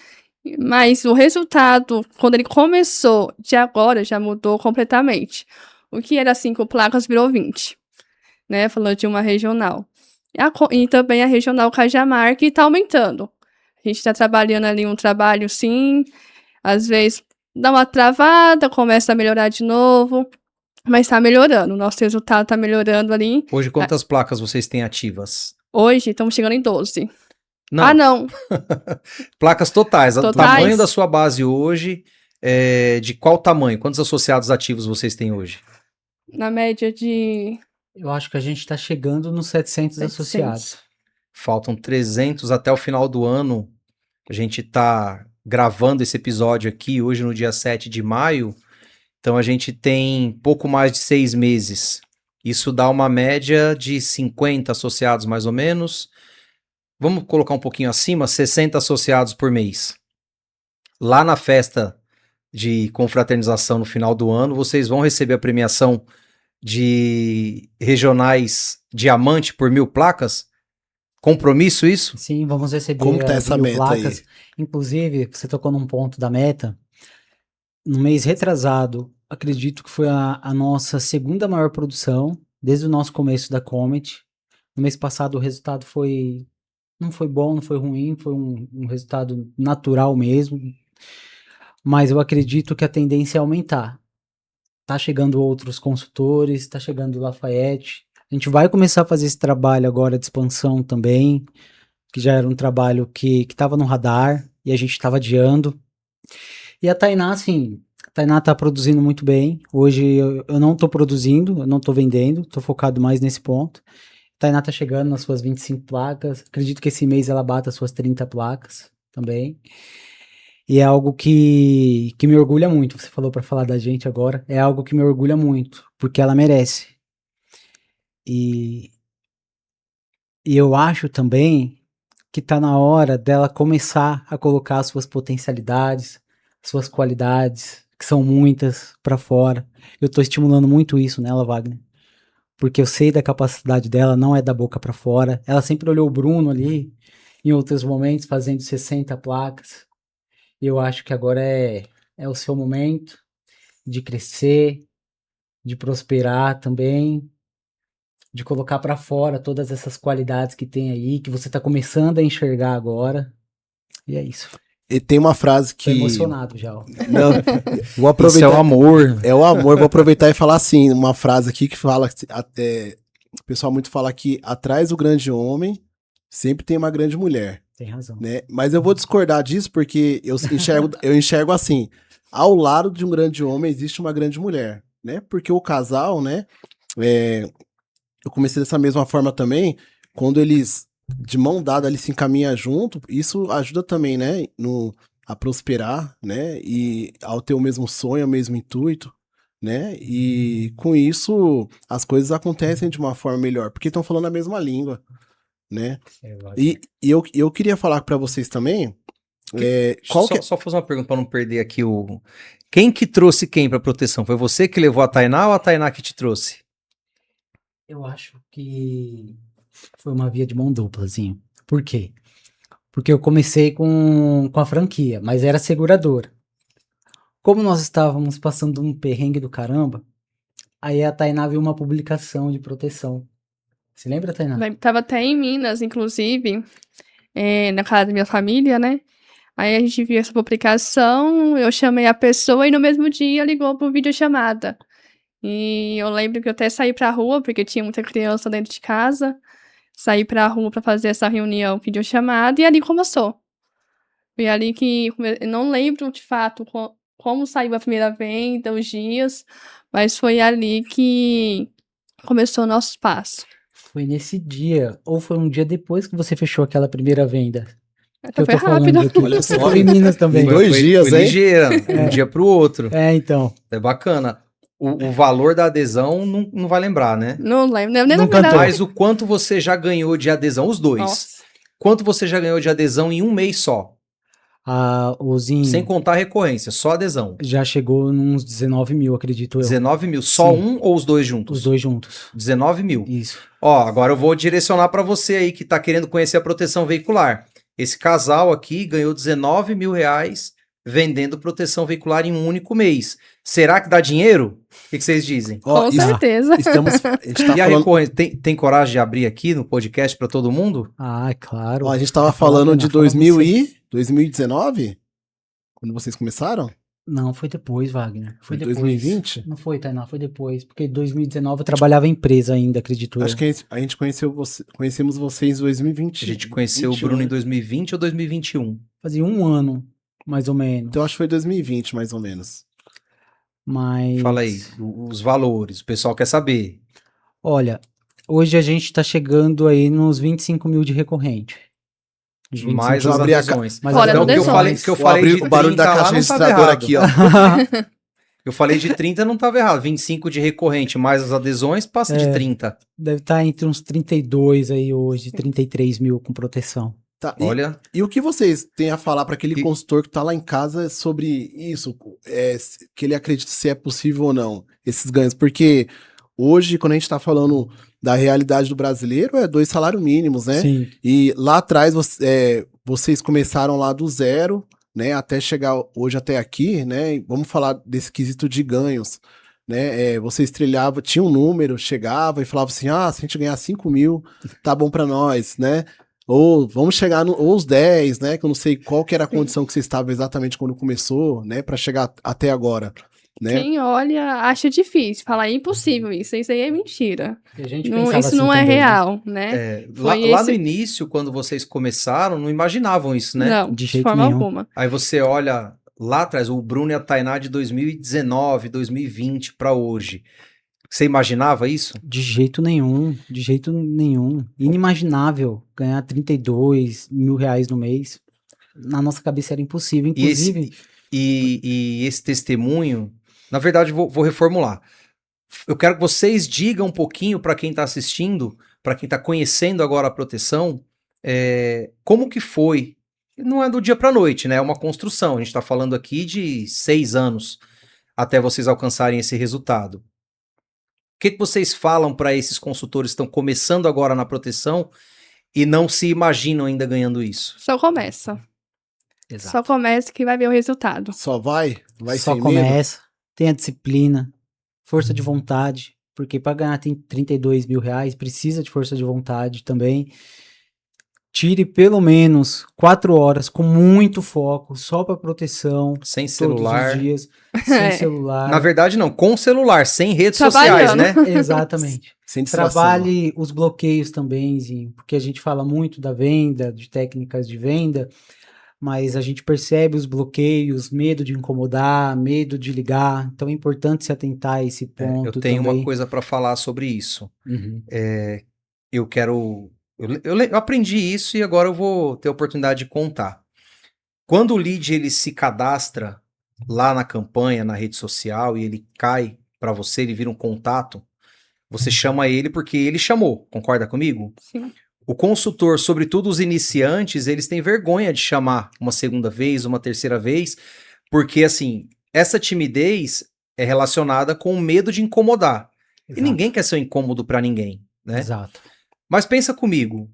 mas o resultado, quando ele começou, de agora, já mudou completamente. O que era 5 placas virou 20, né, falando de uma regional. E também a regional Cajamar, que tá aumentando. A gente tá trabalhando ali um trabalho, sim, às vezes dá uma travada, começa a melhorar de novo, mas tá melhorando, o nosso resultado tá melhorando ali. Hoje, quantas placas vocês têm ativas? Hoje, estamos chegando em 12. Não. Não. Placas totais. O Totais? tamanho da sua base hoje, de qual tamanho? Quantos associados ativos vocês têm hoje? Na média de... Eu acho que a gente tá chegando nos 700 associados. Faltam 300 até o final do ano. A gente tá gravando esse episódio aqui hoje no dia 7 de maio. Então a gente tem pouco mais de 6 meses. Isso dá uma média de 50 associados mais ou menos. Vamos colocar um pouquinho acima, 60 associados por mês. Lá na festa de confraternização no final do ano, vocês vão receber a premiação de regionais diamante por 1000 placas? Compromisso isso? Sim, vamos receber Como tá essa 1000 meta placas. aí? Inclusive, você tocou num ponto da meta. No mês retrasado, acredito que foi a nossa segunda maior produção, desde o nosso começo da Comet. No mês passado o resultado não foi bom, não foi ruim, foi um resultado natural mesmo. Mas eu acredito que a tendência é aumentar. Tá chegando outros consultores, tá chegando o Lafayette. A gente vai começar a fazer esse trabalho agora de expansão também, que já era um trabalho que estava no radar e a gente estava adiando. E a Tainá, assim, Tainá tá produzindo muito bem. Hoje eu não tô produzindo, eu não tô vendendo, tô focado mais nesse ponto. Tainá tá chegando nas suas 25 placas. Acredito que esse mês ela bata as suas 30 placas também. E é algo que me orgulha muito. Você falou para falar da gente agora. É algo que me orgulha muito, porque ela merece. E eu acho também que tá na hora dela começar a colocar as suas potencialidades, suas qualidades, que são muitas, para fora. Eu tô estimulando muito isso nela, Wagner. Porque eu sei da capacidade dela, não é da boca para fora. Ela sempre olhou o Bruno ali, em outros momentos, fazendo 60 placas. E eu acho que agora é o seu momento de crescer, de prosperar também, de colocar para fora todas essas qualidades que tem aí, que você tá começando a enxergar agora. E é isso. E tem uma frase Tô que... emocionado já, ó. Não, vou aproveitar. Isso é o amor. É o amor. Vou aproveitar e falar assim, uma frase aqui que fala, até, o pessoal muito fala que atrás do grande homem sempre tem uma grande mulher, Tem razão. né? Mas eu vou discordar disso porque eu enxergo assim, ao lado de um grande homem existe uma grande mulher, né? Porque o casal, né? Eu comecei dessa mesma forma também, quando eles de mão dada eles se encaminham junto, isso ajuda também, né? A prosperar, né? E ao ter o mesmo sonho, o mesmo intuito, né? E com isso as coisas acontecem de uma forma melhor, porque estão falando a mesma língua, né? E eu queria falar para vocês também, Só fazer uma pergunta para não perder aqui o... Quem que trouxe quem para proteção? Foi você que levou a Tainá ou a Tainá que te trouxe? Eu acho que foi uma via de mão duplazinho. Por quê? Porque eu comecei com a franquia, mas era seguradora. Como nós estávamos passando um perrengue do caramba, aí a Tainá viu uma publicação de proteção. Você lembra, Tainá? Tava até em Minas, inclusive, na casa da minha família, né? Aí a gente viu essa publicação, eu chamei a pessoa e no mesmo dia ligou por videochamada. E eu lembro que eu até saí pra rua, porque tinha muita criança dentro de casa. Saí pra rua pra fazer essa reunião, videochamada, e ali começou. Foi ali que... Eu não lembro, de fato, como saiu a primeira venda, os dias, mas foi ali que começou o nosso passo. Foi nesse dia, ou foi um dia depois que você fechou aquela primeira venda? Então Que eu foi tô rápido. falando aqui. Olha Você só, foi em Minas também. em 2 dias, foi hein? ligeira, um dia pro outro. Então. É bacana. O valor da adesão não vai lembrar, né? Não lembro, nem Não na verdade. cantou. Mas o quanto você já ganhou de adesão, os dois. Nossa. Quanto você já ganhou de adesão em um mês só? O Zinho Sem contar a recorrência, só adesão. já chegou nos 19 mil, acredito eu. 19 mil. Só Sim. um ou os dois juntos? Os dois juntos. 19 mil. Isso. Ó, agora eu vou direcionar para você aí que tá querendo conhecer a proteção veicular. Esse casal aqui ganhou 19 mil reais vendendo proteção veicular em um único mês. Será que dá dinheiro? O que vocês dizem? Ó, Com isso- certeza. a gente tá E a falando, recorrência, tem coragem de abrir aqui no podcast para todo mundo? Ah, claro. ó, a gente tava Vai falar, falando Tainá, de fala 2019? Quando vocês começaram? Não, foi depois, Wagner. Foi Foi depois. 2020? Não foi, Tainá, foi depois. Porque em 2019 eu trabalhava em empresa ainda, acredito Acho eu. que a gente conhecemos vocês em 2020. A gente conheceu 21, o Bruno em né? 2020 ou 2021? Fazia um ano, mais ou menos. Então acho que foi 2020, mais ou menos. Mas. Fala aí, os valores, o pessoal quer saber. Olha, hoje a gente tá chegando aí nos 25 mil de recorrente. Uns 25 Mais eu as abri a adesões. Mas Fora Então, das que eu falei, adesões. que eu Vou falei abrir de o barulho 30 da lá caixa não tava registradora errado. aqui, ó. Eu falei de 30 não estava errado. 25 de recorrente mais as adesões passa de 30. Deve estar entre uns 32 aí hoje, 33 mil com proteção. Tá, Olha, e o que vocês têm a falar para aquele E- consultor que tá lá em casa sobre isso? Que ele acredita se é possível ou não, esses ganhos? Porque hoje, quando a gente tá falando da realidade do brasileiro, é 2 salários mínimos, né? Sim. E lá atrás vocês começaram lá do zero, né? Até chegar hoje até aqui, né? E vamos falar desse quesito de ganhos, né? Você estrelhava, tinha um número, chegava e falava assim: ah, se a gente ganhar 5 mil, tá bom pra nós, né? Ou vamos chegar ou os 10, né? Que eu não sei qual que era a condição que você estava exatamente quando começou, né? Pra chegar até agora, né? Quem olha acha difícil. Falar é impossível isso. Isso aí é mentira. E a gente Não, pensava isso assim não é também, né? real, né? lá, Foi lá esse- no início, quando vocês começaram, não imaginavam isso, né? Não, De de jeito forma nenhum. alguma. Aí você olha lá atrás, o Bruno e a Tainá de 2019, 2020 para hoje. Você imaginava isso? De jeito nenhum, de jeito nenhum. Inimaginável ganhar 32 mil reais no mês. Na nossa cabeça era impossível. E esse, Inclusive, e esse testemunho, na verdade, vou reformular. Eu quero que vocês digam um pouquinho para quem está assistindo, para quem está conhecendo agora a proteção, como que foi. Não é do dia para noite, né? É uma construção. A gente está falando aqui de 6 anos até vocês alcançarem esse resultado. O que vocês falam para esses consultores que estão começando agora na proteção e não se imaginam ainda ganhando isso? Só começa. Só começa que vai ver o resultado. Só vai só sem medo. começa, tem a disciplina, força de vontade, porque para ganhar 32 mil reais precisa de força de vontade também. Tire pelo menos 4 horas com muito foco, só para proteção, Sem todos celular. os dias, sem É. celular. Na verdade, não, com celular, sem redes sociais, né? Exatamente. Sem distração. Trabalhe os bloqueios também, Zinho, porque a gente fala muito da venda, de técnicas de venda, mas a gente percebe os bloqueios, medo de incomodar, medo de ligar, então é importante se atentar a esse ponto Eu tenho também. uma coisa para falar sobre isso. Uhum. Eu quero. Eu aprendi isso e agora eu vou ter a oportunidade de contar. Quando o lead ele se cadastra lá na campanha, na rede social, e ele cai para você, ele vira um contato, você chama ele porque ele chamou, concorda comigo? Sim. O consultor, sobretudo os iniciantes, eles têm vergonha de chamar uma segunda vez, uma terceira vez, porque assim, essa timidez é relacionada com o medo de incomodar. E ninguém quer ser um incômodo para ninguém, né? Exato. Mas pensa comigo,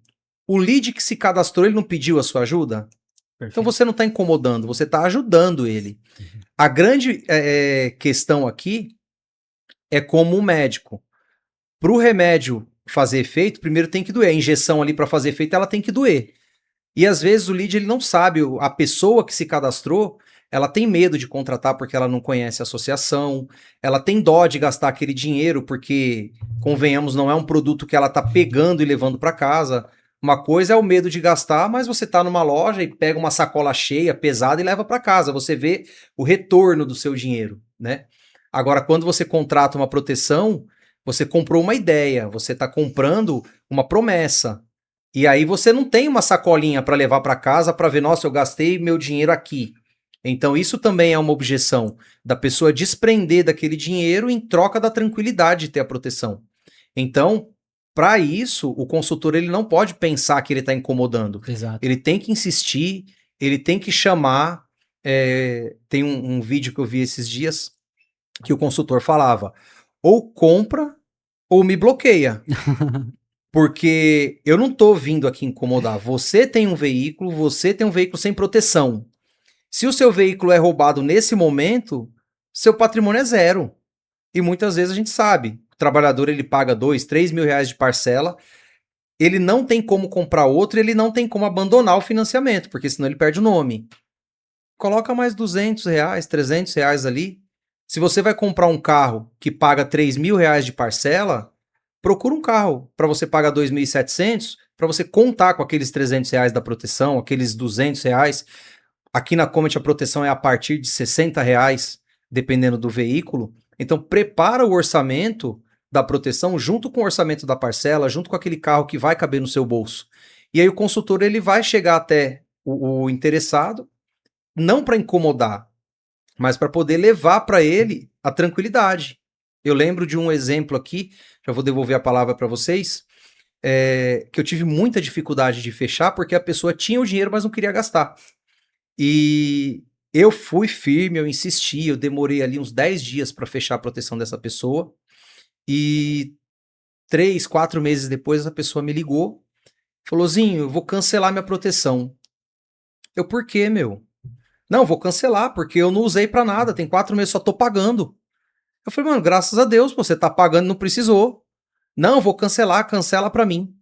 o lead que se cadastrou, ele não pediu a sua ajuda? Perfeito. Então você não está incomodando, você está ajudando ele. A grande questão aqui é como um médico. Para o remédio fazer efeito, primeiro tem que doer. A injeção ali para fazer efeito, ela tem que doer. E às vezes o lead ele não sabe, a pessoa que se cadastrou, ela tem medo de contratar porque ela não conhece a associação, ela tem dó de gastar aquele dinheiro porque, convenhamos, não é um produto que ela está pegando e levando para casa. Uma coisa é o medo de gastar, mas você está numa loja e pega uma sacola cheia, pesada e leva para casa. Você vê o retorno do seu dinheiro, né? Agora, quando você contrata uma proteção, você comprou uma ideia, você está comprando uma promessa. E aí você não tem uma sacolinha para levar para casa para ver, nossa, eu gastei meu dinheiro aqui. Então isso também é uma objeção da pessoa desprender daquele dinheiro em troca da tranquilidade de ter a proteção. Então, para isso, o consultor ele não pode pensar que ele está incomodando. Exato. Ele tem que insistir, ele tem que chamar. Tem um vídeo que eu vi esses dias que o consultor falava: ou compra ou me bloqueia. Porque eu não tô vindo aqui incomodar. Você tem um veículo sem proteção. Se o seu veículo é roubado nesse momento, seu patrimônio é zero. E muitas vezes a gente sabe, o trabalhador ele paga 2, 3 mil reais de parcela, ele não tem como comprar outro, ele não tem como abandonar o financiamento, porque senão ele perde o nome. Coloca mais 200 reais, 300 reais ali. Se você vai comprar um carro que paga 3 mil reais de parcela, procura um carro para você pagar 2.700, para você contar com aqueles 300 reais da proteção, aqueles 200 reais. Aqui na Comet a proteção é a partir de 60 reais, dependendo do veículo. Então prepara o orçamento da proteção junto com o orçamento da parcela, junto com aquele carro que vai caber no seu bolso. E aí o consultor ele vai chegar até o interessado, não para incomodar, mas para poder levar para ele a tranquilidade. Eu lembro de um exemplo aqui, já vou devolver a palavra para vocês, que eu tive muita dificuldade de fechar porque a pessoa tinha o dinheiro, mas não queria gastar. E eu fui firme, eu insisti, eu demorei ali uns 10 dias para fechar a proteção dessa pessoa. E 3, 4 meses depois a pessoa me ligou, falou: Zinho, eu vou cancelar minha proteção. Eu, por quê, meu? Não, vou cancelar, porque eu não usei para nada, tem 4 meses, só tô pagando. Eu falei: mano, graças a Deus, você tá pagando, não precisou. Não, vou cancelar, cancela para mim.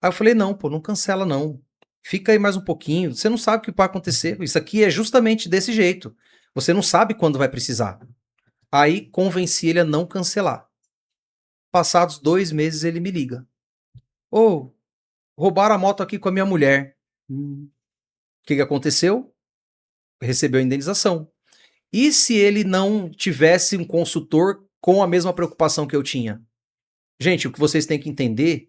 Aí eu falei: não, pô, não cancela não. Fica aí mais um pouquinho, você não sabe o que vai acontecer. Isso aqui é justamente desse jeito. Você não sabe quando vai precisar. Aí convenci ele a não cancelar. Passados 2 meses ele me liga. Ô, roubaram a moto aqui com a minha mulher. O que aconteceu? Recebeu a indenização. E se ele não tivesse um consultor com a mesma preocupação que eu tinha? Gente, o que vocês têm que entender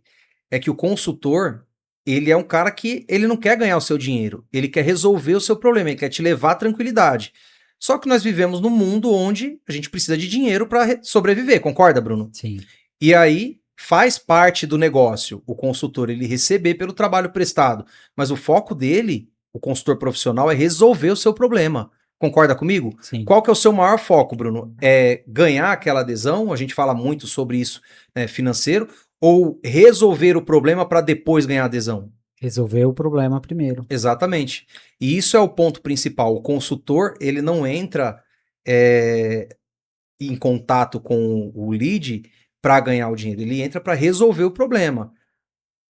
é que o consultor, ele é um cara que ele não quer ganhar o seu dinheiro, ele quer resolver o seu problema, ele quer te levar à tranquilidade. Só que nós vivemos num mundo onde a gente precisa de dinheiro para sobreviver, concorda, Bruno? Sim. E aí faz parte do negócio o consultor ele receber pelo trabalho prestado, mas o foco dele, o consultor profissional, é resolver o seu problema. Concorda comigo? Sim. Qual que é o seu maior foco, Bruno? É ganhar aquela adesão? A gente fala muito sobre isso, né, financeiro, ou resolver o problema para depois ganhar adesão? Resolver o problema primeiro. Exatamente. E isso é o ponto principal. O consultor, ele não entra em contato com o lead para ganhar o dinheiro. Ele entra para resolver o problema.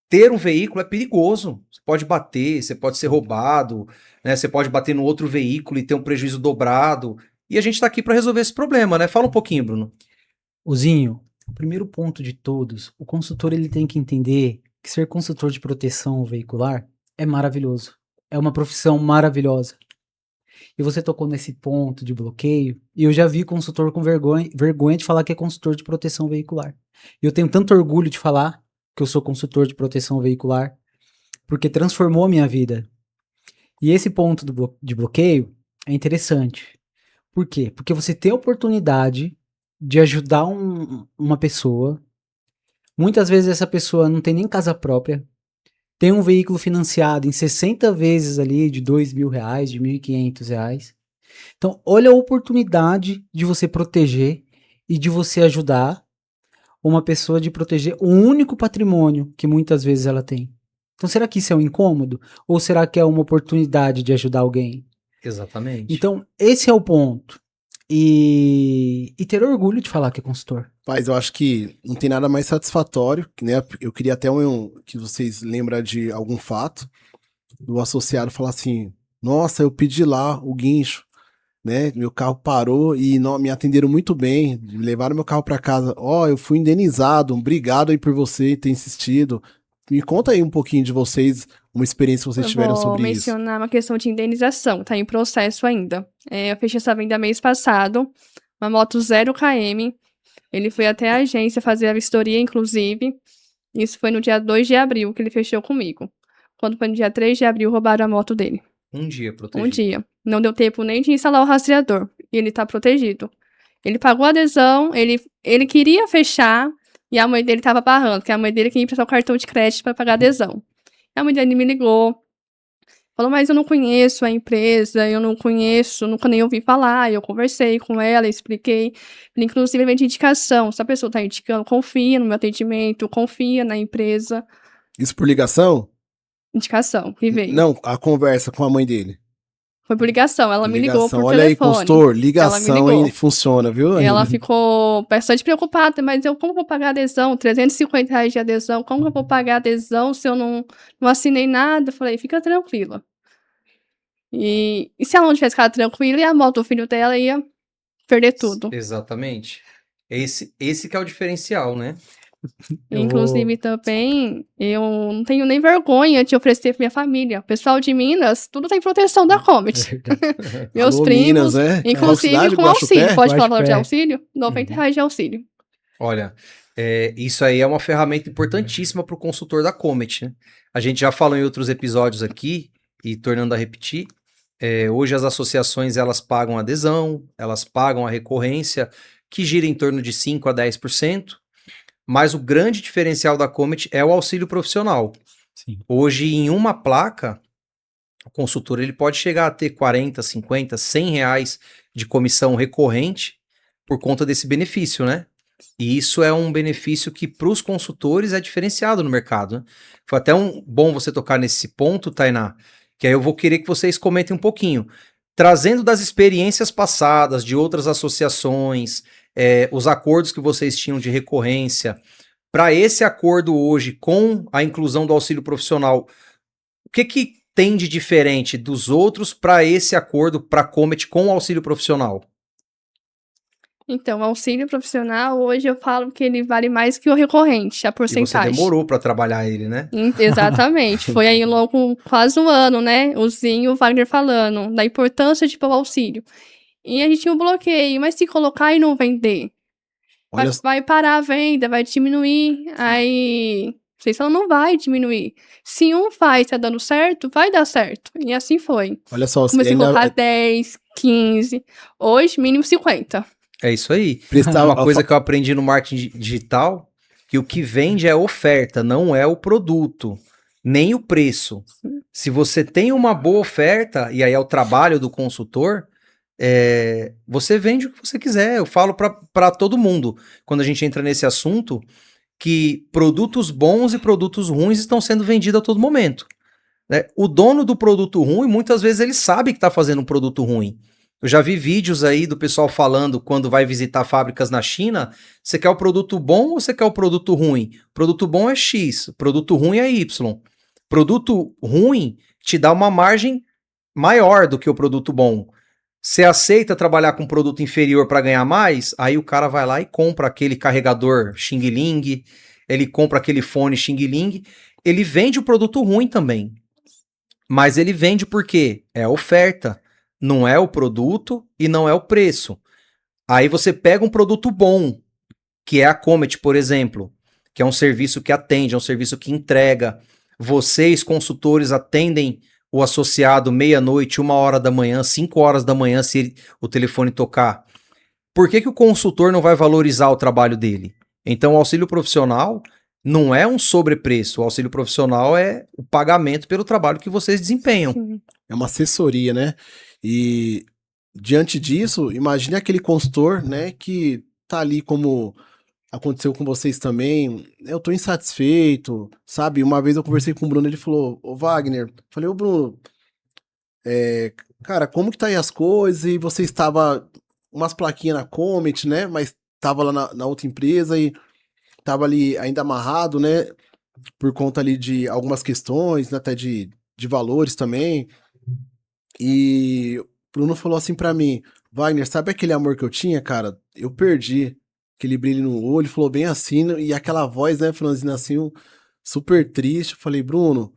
Ter um veículo é perigoso. Você pode bater, você pode ser roubado, né? Você pode bater no outro veículo e ter um prejuízo dobrado. E a gente está aqui para resolver esse problema, né? Fala um pouquinho, Bruno. Ozinho, o primeiro ponto de todos, o consultor ele tem que entender que ser consultor de proteção veicular é maravilhoso. É uma profissão maravilhosa. E você tocou nesse ponto de bloqueio, e eu já vi consultor com vergonha de falar que é consultor de proteção veicular. E eu tenho tanto orgulho de falar que eu sou consultor de proteção veicular, porque transformou a minha vida. E esse ponto de bloqueio é interessante. Por quê? Porque você tem a oportunidade de ajudar uma pessoa. Muitas vezes essa pessoa não tem nem casa própria, tem um veículo financiado em 60 vezes ali de R$2.000, de R$1.500. Então, olha a oportunidade de você proteger e de você ajudar uma pessoa, de proteger o único patrimônio que muitas vezes ela tem. Então, será que isso é um incômodo? Ou será que é uma oportunidade de ajudar alguém? Exatamente. Então, esse é o ponto. E ter orgulho de falar que é consultor. Mas eu acho que não tem nada mais satisfatório, né? Eu queria até que vocês lembram de algum fato do associado falar assim: nossa, eu pedi lá o guincho, né? Meu carro parou e me atenderam muito bem, me levaram meu carro para casa. Ó, eu fui indenizado, obrigado aí por você ter insistido. Me conta aí um pouquinho de vocês, uma experiência que vocês tiveram sobre Vou isso. mencionar uma questão de indenização, tá em processo ainda. Eu fechei essa venda mês passado, uma moto 0 km. Ele foi até a agência fazer a vistoria, inclusive. Isso foi no dia 2 de abril que ele fechou comigo. Quando foi no dia 3 de abril, roubaram a moto dele. Um dia protegido. Um dia. Não deu tempo nem de instalar o rastreador. E ele tá protegido. Ele pagou a adesão, ele queria fechar, e a mãe dele tava barrando, porque a mãe dele queria emprestar o cartão de crédito para pagar a adesão. A mãe dele me ligou, falou, mas eu não conheço a empresa, eu não conheço, nunca nem ouvi falar. Eu conversei com ela, expliquei. Inclusive, vem de indicação. Se a pessoa tá indicando, confia no meu atendimento, confia na empresa. Isso por ligação? Indicação, que veio. Não, a conversa com a mãe dele. Foi por ligação, ela me ligou por Olha aí, telefone. consultor, ligação, Ela me ligou. hein? Funciona, viu? Ela ficou bastante preocupada, mas como vou pagar a adesão? R$350 de adesão, como eu vou pagar a adesão se eu não assinei nada? Eu falei, fica tranquila. E se ela não tivesse ficado tranquila, e a moto do filho dela ia perder tudo. Exatamente. Esse que é o diferencial, né? Inclusive, também, eu não tenho nem vergonha de oferecer pra minha família. O pessoal de Minas, tudo tem proteção da Comet. Meus Alô, primos, Minas, né? inclusive Cidade, com auxílio. Guaxupé? Pode falar o valor de Guaxupé. auxílio? R$90 de auxílio. Olha, isso aí é uma ferramenta importantíssima para o consultor da Comet, né? A gente já falou em outros episódios aqui, e tornando a repetir, hoje as associações elas pagam adesão, elas pagam a recorrência, que gira em torno de 5% a 10%, mas o grande diferencial da Comet é o auxílio profissional. Sim. Hoje, em uma placa, o consultor ele pode chegar a ter 40, 50, R$100 de comissão recorrente por conta desse benefício, né? E isso é um benefício que para os consultores é diferenciado no mercado, né? Foi até bom você tocar nesse ponto, Tainá, que aí eu vou querer que vocês comentem um pouquinho. Trazendo das experiências passadas, de outras associações, os acordos que vocês tinham de recorrência, para esse acordo hoje com a inclusão do auxílio profissional, o que tem de diferente dos outros para esse acordo para a Comet com o auxílio profissional? Então, o auxílio profissional, hoje eu falo que ele vale mais que o recorrente, a E você porcentagem. demorou para trabalhar ele, né? Exatamente. Foi aí logo quase um ano, né? O Zinho e o Wagner falando da importância de pôr o auxílio. E a gente tinha um bloqueio, mas se colocar e não vender, Olha, vai parar a venda, vai diminuir. Aí vocês falam, não vai diminuir. Se um faz, tá dando certo, vai dar certo. E assim foi. olha só, você Comecei a colocar ainda 10, 15. Hoje, mínimo 50. É isso aí. prestava Uma coisa que eu aprendi no marketing digital, que o que vende é a oferta, não é o produto, nem o preço. Se você tem uma boa oferta, e aí é o trabalho do consultor, você vende o que você quiser. Eu falo para todo mundo, quando a gente entra nesse assunto, que produtos bons e produtos ruins estão sendo vendidos a todo momento, né? O dono do produto ruim, muitas vezes ele sabe que está fazendo um produto ruim. Eu já vi vídeos aí do pessoal falando quando vai visitar fábricas na China, você quer o produto bom ou você quer o produto ruim? Produto bom é X, produto ruim é Y. Produto ruim te dá uma margem maior do que o produto bom. Você aceita trabalhar com produto inferior para ganhar mais? Aí o cara vai lá e compra aquele carregador Xing Ling, ele compra aquele fone Xing Ling, ele vende o produto ruim também. Mas ele vende por quê? É a oferta, não é o produto e não é o preço. Aí você pega um produto bom, que é a Comet, por exemplo, que é um serviço que atende, é um serviço que entrega. Vocês, consultores, atendem o associado meia-noite, 1 hora da manhã, 5 horas da manhã, se o telefone tocar. Por que o consultor não vai valorizar o trabalho dele? Então, o auxílio profissional não é um sobrepreço. O auxílio profissional é o pagamento pelo trabalho que vocês desempenham. Sim. é uma assessoria, né? E diante disso, imagine aquele consultor, né, que tá ali como aconteceu com vocês também. Eu tô insatisfeito, sabe? Uma vez eu conversei com o Bruno, ele falou: "Ô Wagner", falei: "Ô Bruno, cara, como que tá aí as coisas?" E você estava umas plaquinhas na Comet, né? Mas tava lá na outra empresa e tava ali ainda amarrado, né? Por conta ali de algumas questões, né, até de valores também. E o Bruno falou assim pra mim: "Wagner, sabe aquele amor que eu tinha, cara? Eu perdi aquele brilho no olho", falou bem assim, e aquela voz, né, franzina assim, super triste. Eu falei: "Bruno,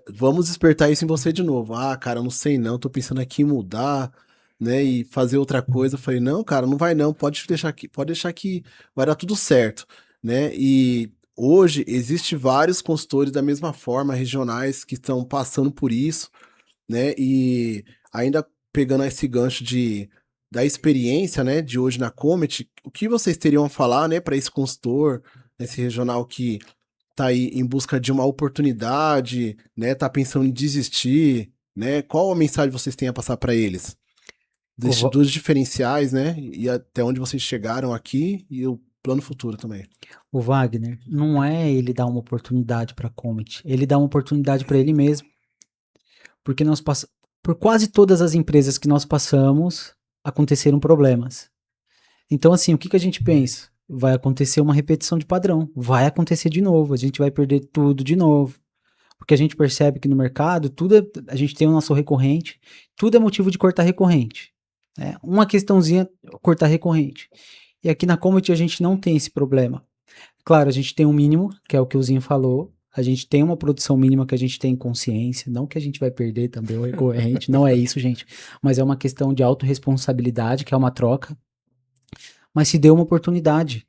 vamos despertar isso em você de novo". "Ah, cara, eu não sei não, tô pensando aqui em mudar, né, e fazer outra coisa". Eu falei: "Não, cara, não vai não, pode deixar que vai dar tudo certo", né? E hoje existe vários consultores da mesma forma, regionais, que estão passando por isso, né? E ainda pegando esse gancho da experiência, né, de hoje na Comet, o que vocês teriam a falar, né, para esse consultor, esse regional que tá aí em busca de uma oportunidade, né, tá pensando em desistir, né? Qual a mensagem vocês têm a passar para eles? O Va- Dos diferenciais, né, e até onde vocês chegaram aqui e o plano futuro também. O Wagner, não é ele dar uma oportunidade para a Comet, ele dá uma oportunidade para ele mesmo. Porque por quase todas as empresas que nós passamos, aconteceram problemas. Então, assim, o que a gente pensa? Vai acontecer uma repetição de padrão, vai acontecer de novo, a gente vai perder tudo de novo. Porque a gente percebe que no mercado, a gente tem o nosso recorrente, tudo é motivo de cortar recorrente. Né? Uma questãozinha, cortar recorrente. E aqui na Comet a gente não tem esse problema. Claro, a gente tem um mínimo, que é o que o Zinho falou. A gente tem uma produção mínima que a gente tem consciência. Não que a gente vai perder também o recorrente, não é isso, gente. Mas é uma questão de autorresponsabilidade, que é uma troca. Mas se deu uma oportunidade.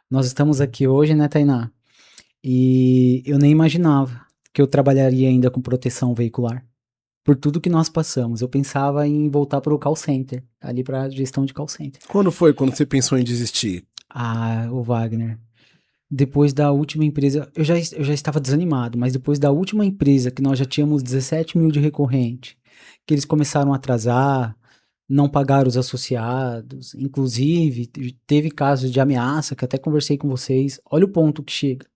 Nós estamos aqui hoje, né, Tainá? E eu nem imaginava que eu trabalharia ainda com proteção veicular. Por tudo que nós passamos. Eu pensava em voltar para o call center, ali para a gestão de call center. Quando foi quando você pensou em desistir? Ah, o Wagner. Depois da última empresa, eu já estava desanimado, mas depois da última empresa, que nós já tínhamos 17 mil de recorrente, que eles começaram a atrasar, não pagaram os associados, inclusive teve casos de ameaça, que até conversei com vocês, olha o ponto que chega.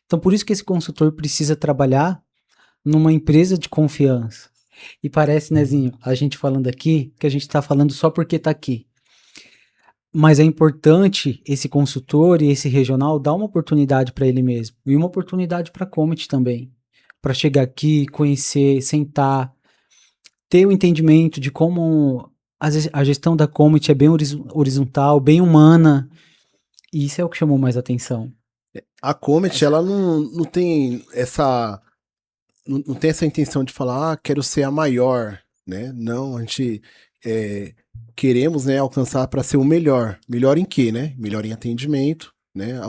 Então por isso que esse consultor precisa trabalhar numa empresa de confiança. E parece, Nezinho, a gente falando aqui, que a gente está falando só porque está aqui. Mas é importante esse consultor e esse regional dar uma oportunidade para ele mesmo. E uma oportunidade para a Comet também. Para chegar aqui, conhecer, sentar, ter o entendimento de como a gestão da Comet é bem horizontal, bem humana. E isso é o que chamou mais atenção. A Comet, ela não tem essa. Não tem essa intenção de falar, quero ser a maior, né? Não, a gente queremos, né, alcançar para ser o melhor. Melhor em quê, né? Melhor em atendimento, né,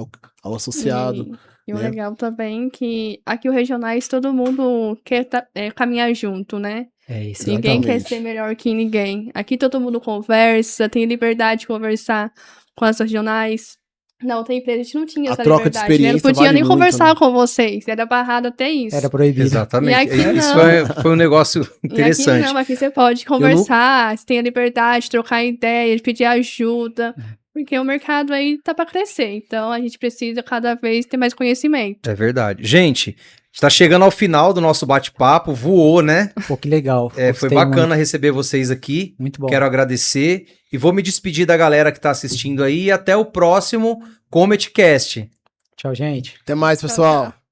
ao associado. E o né? legal também que aqui o Regionais todo mundo quer caminhar junto, né? É isso. Ninguém quer Exatamente. ser melhor que ninguém. Aqui todo mundo conversa, tem liberdade de conversar com as regionais. Na outra empresa a gente não tinha A essa troca de liberdade, né? Não experiência podia vale nem muito, conversar né? com vocês, era barrado até isso. Era proibido. Exatamente. E aqui Isso não. foi um negócio E aqui interessante. não, aqui você pode conversar, você tem a liberdade de trocar ideia, de pedir ajuda, porque o mercado aí tá para crescer, então a gente precisa cada vez ter mais conhecimento. É verdade. Gente, está chegando ao final do nosso bate-papo, voou, né? Pô, que legal. Foi Gostei bacana receber vocês aqui. Muito bom. Quero agradecer e vou me despedir da galera que está assistindo aí e até o próximo Cometcast. Tchau, gente. Até mais, Tchau, pessoal. tchau.